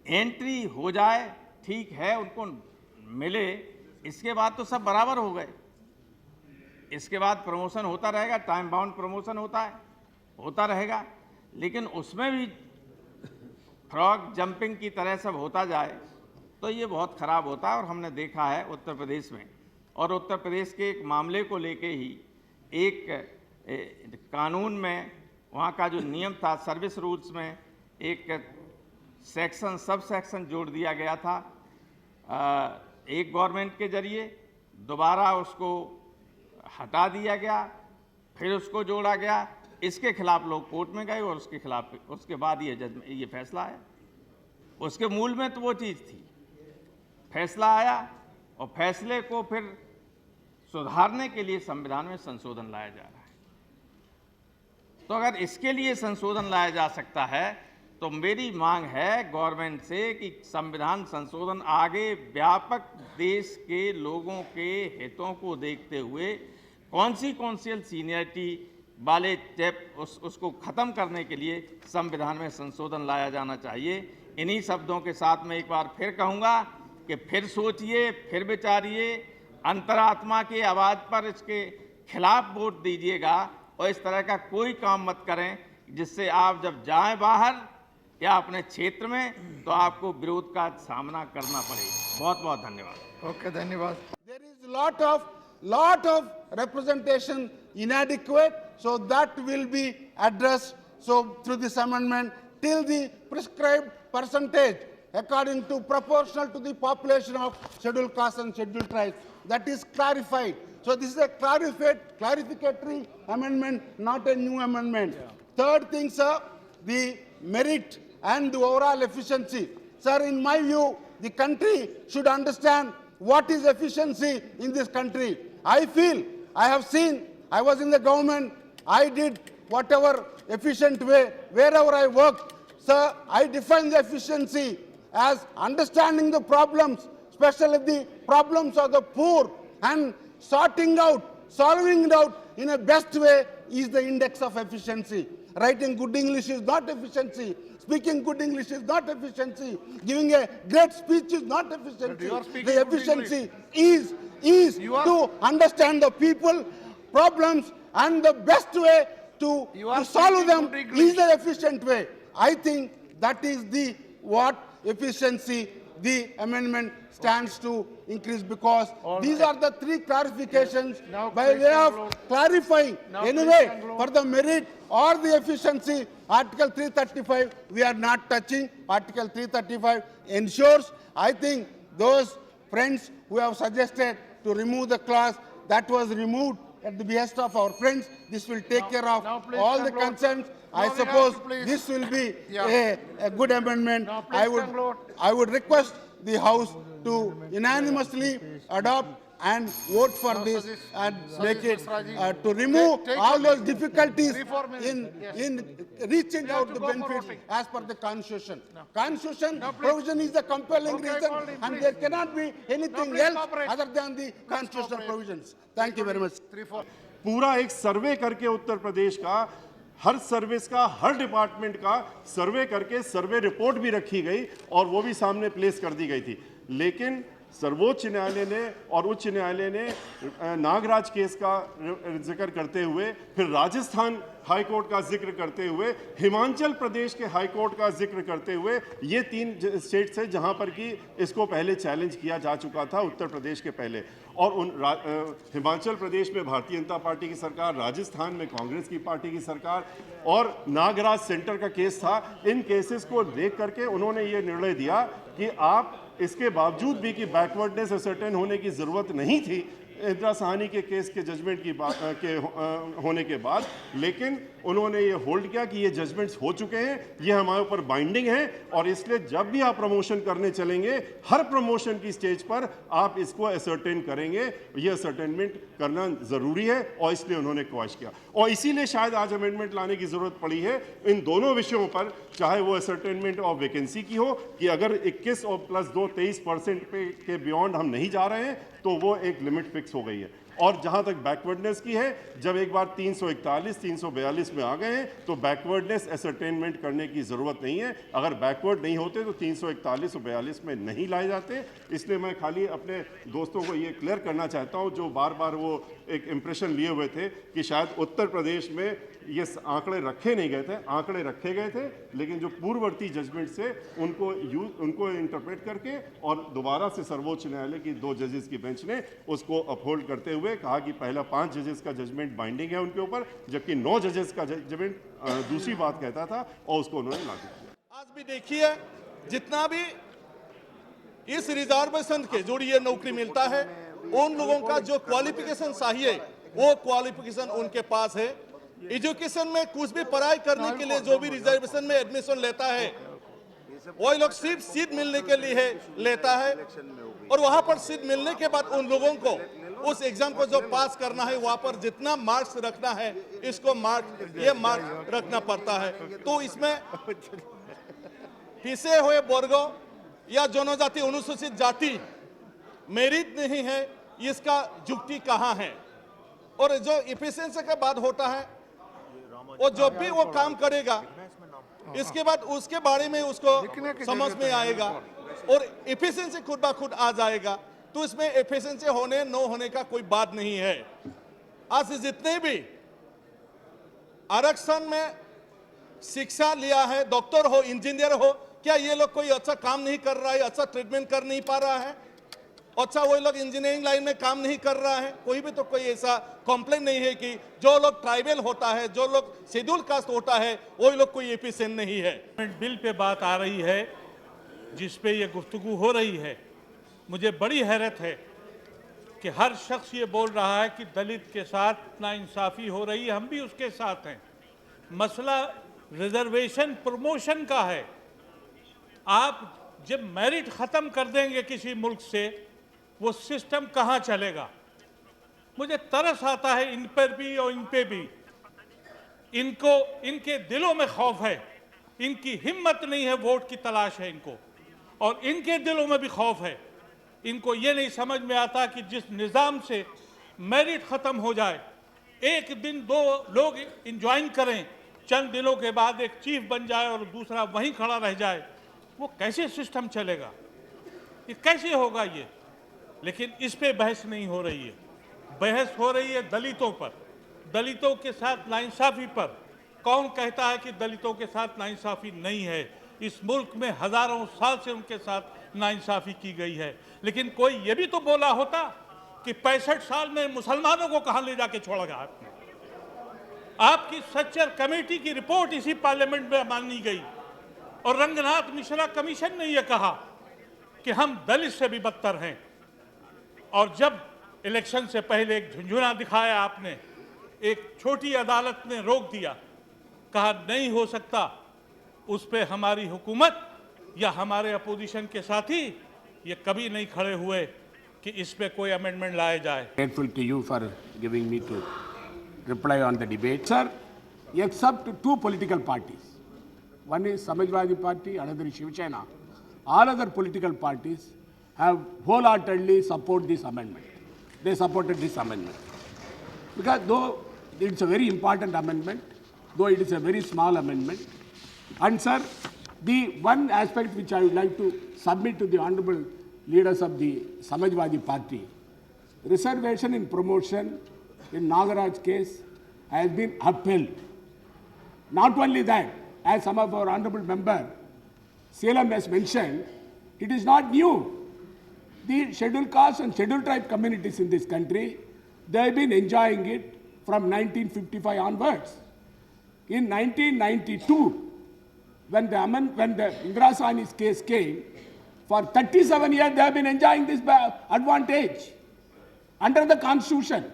एंट्री हो जाए ठीक है, उनको मिले, इसके बाद तो सब बराबर हो गए। इसके बाद प्रमोशन होता रहेगा, टाइम बाउंड प्रमोशन होता रहेगा, लेकिन उसमें भी फ्रॉग जंपिंग की तरह सब होता जाए तो ये बहुत ख़राब होता है। और हमने देखा है उत्तर प्रदेश में, और उत्तर प्रदेश के एक मामले को लेके ही एक कानून में वहाँ का जो नियम था, सर्विस रूल्स में एक सेक्शन, सब सेक्शन जोड़ दिया गया था एक गवर्नमेंट के जरिए, दोबारा उसको हटा दिया गया, फिर उसको जोड़ा गया। इसके खिलाफ लोग कोर्ट में गए और उसके बाद ये फैसला है। उसके मूल में तो वो चीज़ थी, फैसला आया और फैसले को फिर सुधारने के लिए संविधान में संशोधन लाया जा रहा है। तो अगर इसके लिए संशोधन लाया जा सकता है तो मेरी मांग है गवर्नमेंट से कि संविधान संशोधन आगे व्यापक देश के लोगों के हितों को देखते हुए कॉन्सिक्वेंशियल सीनियरिटी वाले उसको ख़त्म करने के लिए संविधान में संशोधन लाया जाना चाहिए। इन्हीं शब्दों के साथ मैं एक बार फिर कहूँगा कि फिर सोचिए, फिर विचारिए, अंतरात्मा की आवाज़ पर इसके खिलाफ वोट दीजिएगा, और इस तरह का कोई काम मत करें जिससे आप जब जाएं बाहर या अपने क्षेत्र में तो आपको विरोध का सामना करना पड़े। बहुत बहुत धन्यवाद। ओके, धन्यवाद। There is lot of representation inadequate, so that will be addressed through this amendment till the prescribed percentage according to proportional to the population of scheduled castes and scheduled tribes. That is clarified. So this is a clarificatory amendment, not a new amendment. Third thing, sir, the merit and the overall efficiency. Sir, in my view, the country should understand what is efficiency in this country. I feel, I have seen, I was in the government, I did whatever efficient way, wherever I worked. Sir, I define the efficiency as understanding the problems, especially the problems of the poor, and sorting out, solving it out in a best way is the index of efficiency. Writing good English is not efficiency. Speaking good English is not efficiency. Giving a great speech is not efficiency. The efficiency is to understand the people, problems, and the best way to solve them is the efficient way. I think that is the what efficiency the amendment stands to increase, because these are the three clarifications by way of clarifying. Anyway, for the merit or the efficiency, Article 335 we are not touching. Article 335 ensures. I think those friends who have suggested to remove the clause, that was removed at the behest of our friends. This will take care of all the concerns. I suppose this will be a good amendment. I would request the House to unanimously adopt and vote for this and make it to remove all those difficulties in reaching out the benefits as per the Constitution. Constitution provision is the compelling reason, and there cannot be anything else other than the constitutional provisions. Thank you very much. पूरा एक सर्वे करके उत्तर प्रदेश का हर service का, हर department का सर्वे करके survey report भी रखी गई और वो भी सामने प्लेस कर दी गई थी। लेकिन सर्वोच्च न्यायालय ने और उच्च न्यायालय ने नागराज केस का जिक्र करते हुए, फिर राजस्थान हाई कोर्ट का जिक्र करते हुए, हिमाचल प्रदेश के हाई कोर्ट का जिक्र करते हुए, ये तीन स्टेट्स हैं जहां पर कि इसको पहले चैलेंज किया जा चुका था उत्तर प्रदेश के पहले। और हिमाचल प्रदेश में भारतीय जनता पार्टी की सरकार, राजस्थान में कांग्रेस की पार्टी की सरकार, और नागराज सेंटर का केस था। इन केसेस को देख करके उन्होंने ये निर्णय दिया कि आप इसके बावजूद भी कि बैकवर्डनेस असर्टेन होने की ज़रूरत नहीं थी इंदिरा साहनी के केस के जजमेंट की बात होने के बाद, लेकिन उन्होंने ये होल्ड किया कि ये जजमेंट्स हो चुके हैं, ये हमारे ऊपर बाइंडिंग है, और इसलिए जब भी आप प्रमोशन करने चलेंगे, हर प्रमोशन की स्टेज पर आप इसको असर्टेन करेंगे, ये असर्टेनमेंट करना जरूरी है, और इसलिए उन्होंने क्वेश्चन किया, और इसीलिए शायद आज अमेंडमेंट लाने की जरूरत पड़ी है इन दोनों विषयों पर, चाहे वो असर्टेनमेंट ऑफ वैकेंसी की हो कि अगर 21 और प्लस 2 23% के बियॉन्ड हम नहीं जा रहे हैं तो वो एक लिमिट फिक्स हो गई है, और जहां तक बैकवर्डनेस की है, जब एक बार 341 342 में आ गए हैं तो बैकवर्डनेस असरटेनमेंट करने की जरूरत नहीं है। अगर बैकवर्ड नहीं होते तो 341 और 42 में नहीं लाए जाते। इसलिए मैं खाली अपने दोस्तों को ये क्लियर करना चाहता हूं जो बार बार वो एक इंप्रेशन लिए हुए थे कि शायद उत्तर प्रदेश में ये आंकड़े रखे नहीं गए थे। आंकड़े रखे गए थे, लेकिन जो पूर्ववर्ती जजमेंट से उनको इंटरप्रेट करके और दोबारा से सर्वोच्च न्यायालय की 2 जजेस की बेंच ने उसको अपहोल्ड करते हुए कहा कि पहला 5 जजेस का जजमेंट बाइंडिंग है उनके ऊपर, जबकि 9 जजेस का जजमेंट दूसरी बात कहता था, और उसको उन्होंने लागू किया। आज भी देखिए, जितना भी इस रिजर्वेशन के जो ये नौकरी मिलता है, उन लोगों का जो क्वालिफिकेशन चाहिए वो क्वालिफिकेशन उनके पास है। एजुकेशन में कुछ भी पढ़ाई करने के लिए जो भी रिजर्वेशन में एडमिशन लेता है, वही लोग सिर्फ सीट मिलने के लिए लेता है, और वहां पर सीट मिलने के बाद उन लोगों को उस एग्जाम को जो पास करना है, वहां पर जितना मार्क्स रखना है, इसको मार्क्स रखना पड़ता है। तो इसमें पिछड़े हुए वर्गों या जनजाति अनुसूचित जाति मेरिट नहीं है, इसका जुक्ति कहाँ है? और जो इफिशिएंसी के बाद होता है, वो जब भी वो काम करेगा, इसके बाद उसके बारे में उसको समझ में आएगा और इफिशिएंसी खुद ब खुद आ जाएगा। तो इसमें इफिशिएंसी होने न होने का कोई बात नहीं है। आज जितने भी आरक्षण में शिक्षा लिया है, डॉक्टर हो, इंजीनियर हो, क्या ये लोग कोई अच्छा काम नहीं कर रहा है, अच्छा ट्रीटमेंट कर नहीं पा रहा है, अच्छा वही लोग इंजीनियरिंग लाइन में काम नहीं कर रहा है? कोई भी तो कोई ऐसा कंप्लेंट नहीं है कि जो लोग ट्राइबल होता है, जो लोग शेड्यूल कास्ट होता है, वही लोग कोई एफिशिएंट नहीं है। बिल पे बात आ रही है जिस पे ये गुफ्तगू हो रही है, मुझे बड़ी हैरत है कि हर शख्स ये बोल रहा है कि दलित के साथ नाइंसाफ़ी हो रही है, हम भी उसके साथ हैं। मसला रिजर्वेशन प्रमोशन का है। आप जब मेरिट ख़त्म कर देंगे किसी मुल्क से, वो सिस्टम कहाँ चलेगा? मुझे तरस आता है इन पर भी और इन पे भी। इनके दिलों में खौफ है, इनकी हिम्मत नहीं है, वोट की तलाश है इनको, और इनके दिलों में भी खौफ है। इनको ये नहीं समझ में आता कि जिस निज़ाम से मेरिट ख़त्म हो जाए, एक दिन 2 लोग इंजॉइन करें, चंद दिनों के बाद एक चीफ बन जाए और दूसरा वहीं खड़ा रह जाए, वो कैसे सिस्टम चलेगा? ये कैसे होगा ये? लेकिन इस पे बहस नहीं हो रही है। बहस हो रही है दलितों पर, दलितों के साथ नाइंसाफ़ी पर। कौन कहता है कि दलितों के साथ नाइंसाफ़ी नहीं है? इस मुल्क में हज़ारों साल से उनके साथ नाइंसाफ़ी की गई है। लेकिन कोई ये भी तो बोला होता कि 65 साल में मुसलमानों को कहाँ ले जाके छोड़ा गया आपने? आपकी सच्चर कमेटी की रिपोर्ट इसी पार्लियामेंट में मानी गई, और रंगनाथ मिश्रा कमीशन ने यह कहा कि हम दलित से भी बदतर हैं। और जब इलेक्शन से पहले एक झुंझुना दिखाया आपने, एक छोटी अदालत ने रोक दिया, कहा नहीं हो सकता, उस पे हमारी हुकूमत या हमारे अपोजिशन के साथी ये कभी नहीं खड़े हुए कि इस पे कोई अमेंडमेंट लाया जाए। Grateful to you for giving me to reply on the debate. Sir, except 2 political parties, one is Samajwadi Party, another is Shiv Sena, all other political parties have wholeheartedly support this amendment. They supported this amendment. Because though it's a very important amendment, though it is a very small amendment, and sir, the one aspect which I would like to submit to the honorable leaders of the Samajwadi Party, reservation in promotion in Nagaraj case has been upheld. Not only that, as some of our honorable member Salem has mentioned, it is not new. The scheduled caste and scheduled tribe communities in this country, they have been enjoying it from 1955 onwards. In 1992, when the Indira Sahni's case came, for 37 years they have been enjoying this advantage. under the constitution.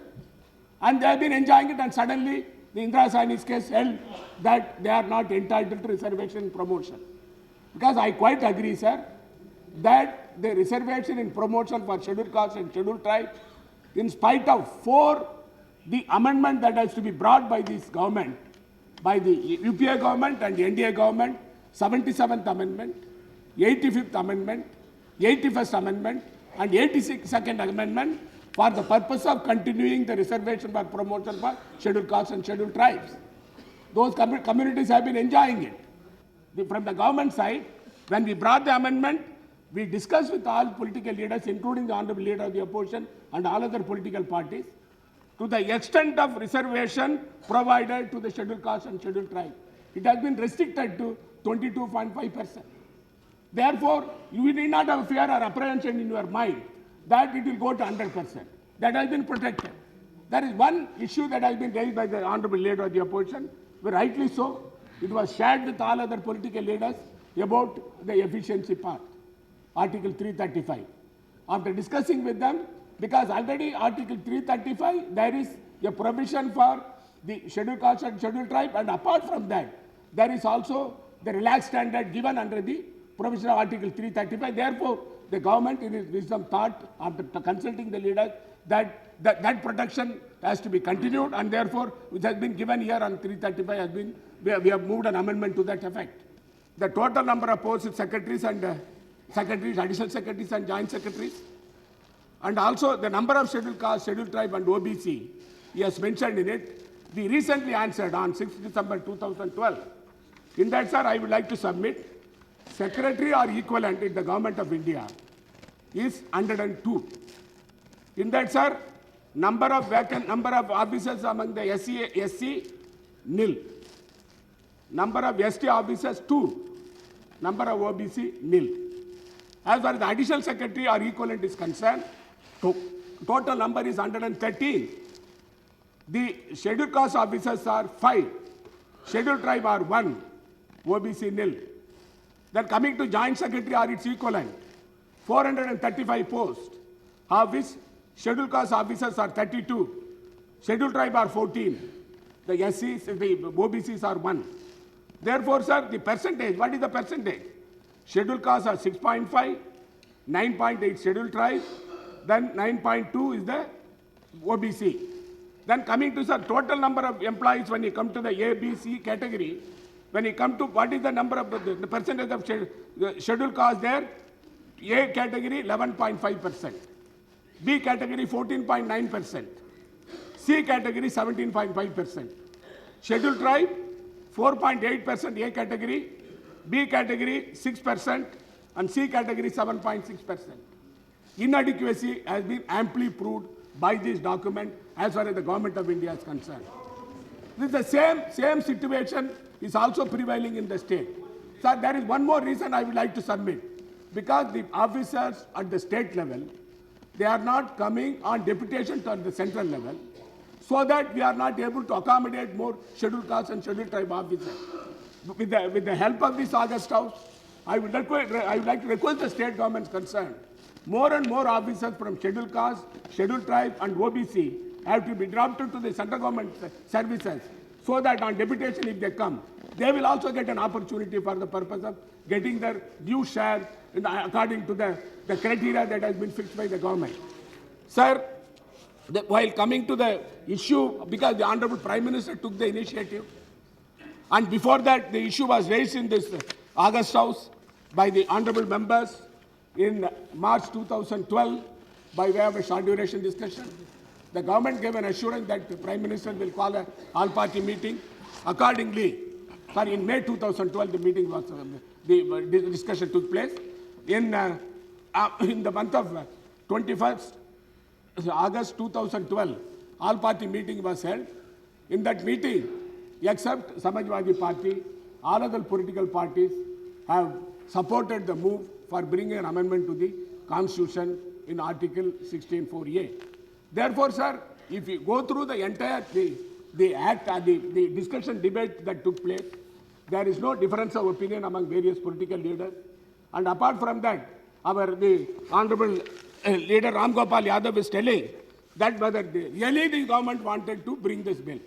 And they have been enjoying it, and suddenly the Indira Sahni's case held that they are not entitled to reservation promotion. Because I quite agree, sir, that the reservation in promotion for scheduled castes and scheduled tribes, in spite of the amendment that has to be brought by this government, by the UPA government and the NDA government, 77th Amendment, 85th Amendment, 81st Amendment, and 82nd Amendment, for the purpose of continuing the reservation for promotion for scheduled castes and scheduled tribes. Those communities have been enjoying it. From the government side, when we brought the amendment, we discussed with all political leaders, including the Honorable Leader of the Opposition and all other political parties, to the extent of reservation provided to the scheduled castes and scheduled tribes. It has been restricted to 22.5%. Therefore, you need not have fear or apprehension in your mind that it will go to 100%. That has been protected. There is one issue that has been raised by the Honorable Leader of the Opposition, very rightly so. It was shared with all other political leaders about the efficiency part, Article 335. After discussing with them, because already Article 335, there is a provision for the scheduled caste and scheduled tribe, and apart from that, there is also the relaxed standard given under the provision of Article 335. Therefore, the government in its wisdom thought, after consulting the leaders, that protection has to be continued, and therefore, which has been given here on 335 has been, we have moved an amendment to that effect. The total number of posts secretaries and secretaries, additional secretaries and joint secretaries, and also the number of scheduled caste, scheduled tribe and OBC, he has mentioned in it. We recently answered on 6th December 2012. In that, sir, I would like to submit secretary or equivalent in the Government of India is 102. In that, sir, number of officers among the SC, nil. Number of ST officers, 2. Number of OBC, nil. As far as the additional secretary or equivalent is concerned, total number is 113. The scheduled caste officers are 5. Scheduled tribe are 1. OBC, nil. Then coming to joint secretary or its equivalent, 435 posts, of which scheduled caste officers are 32, scheduled tribe are 14, the SCs, the OBCs are 1. Therefore, sir, the percentage, what is the percentage? Scheduled caste are 6.5, 9.8 scheduled tribe, then 9.2 is the OBC. Then coming to, sir, total number of employees when you come to the A, B, C category, when you come to what is the number of the percentage of scheduled caste there, A category 11.5%, B category 14.9%, C category 17.5%, scheduled tribe 4.8% A category, B category 6%, and C category 7.6%. Inadequacy has been amply proved by this document as far as the Government of India is concerned. This is the same situation is also prevailing in the state. Sir, there is one more reason I would like to submit. Because the officers at the state level, they are not coming on deputation to the central level, so that we are not able to accommodate more scheduled caste and scheduled tribe officers. With the help of this August House, I would like to request the state governments concerned, more and more officers from scheduled caste, scheduled tribe and OBC have to be dropped into the central government services, so that on deputation if they come, they will also get an opportunity for the purpose of getting their due share according to the criteria that has been fixed by the government. Sir, while coming to the issue, because the Honorable Prime Minister took the initiative, and before that the issue was raised in this August House by the Honorable members in March 2012 by way of a short duration discussion. The government gave an assurance that the Prime Minister will call an all-party meeting. Accordingly, in May 2012, the meeting was, the discussion took place. In the month of 21st August 2012, all-party meeting was held. In that meeting, except Samajwadi Party, all other political parties have supported the move for bringing an amendment to the Constitution in Article 16(4)(a). Therefore, sir, if you go through the entire the discussion debate that took place, there is no difference of opinion among various political leaders. And apart from that, the Honorable Leader Ram Gopal Yadav is telling that whether really the government wanted to bring this bill.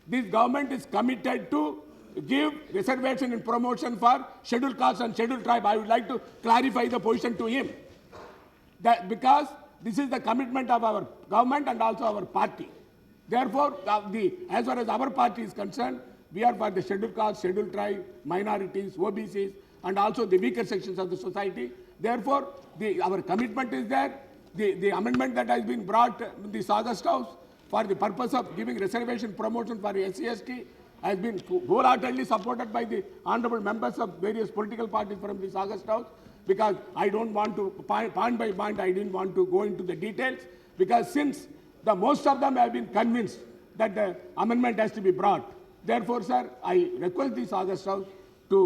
This government is committed to give reservation and promotion for scheduled caste and scheduled tribe. I would like to clarify the position to him. That because this is the commitment of our government and also our party. Therefore, as far as our party is concerned, we are for the scheduled caste, scheduled tribe, minorities, OBCs, and also the weaker sections of the society. Therefore, our commitment is there. The amendment that has been brought in this August House for the purpose of giving reservation promotion for SC/ST has been wholeheartedly supported by the honorable members of various political parties from this August House, because I don't want to, point by point, I didn't want to go into the details, because since most of them have been convinced that the amendment has to be brought. Therefore, sir, I request this August House to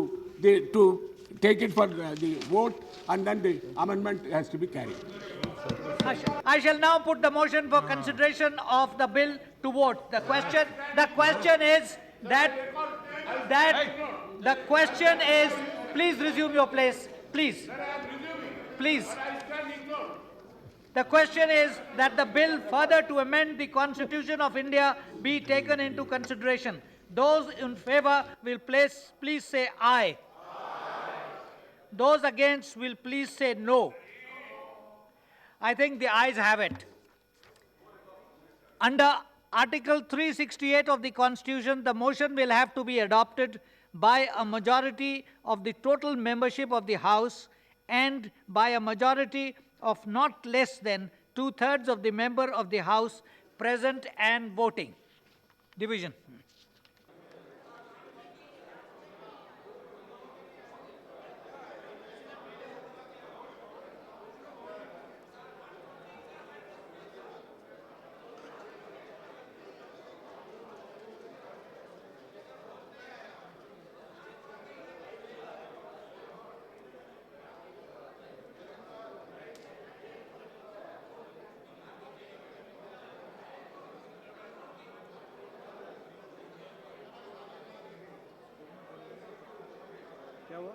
take it for the vote, and then the amendment has to be carried. I shall now put the motion for consideration of the bill to vote. The question is please resume your place, please. The question is that the bill further to amend the Constitution of India be taken into consideration. Those in favor will please say aye. Those against will please say no. I think the ayes have it. Under Article 368 of the Constitution, the motion will have to be adopted by a majority of the total membership of the House and by a majority of not less than 2/3 of the member of the House present and voting. Division. क्या हुआ?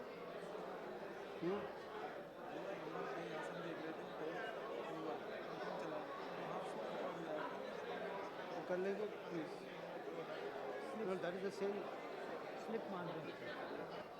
कर लेंगे please. That is the same slip मान रहे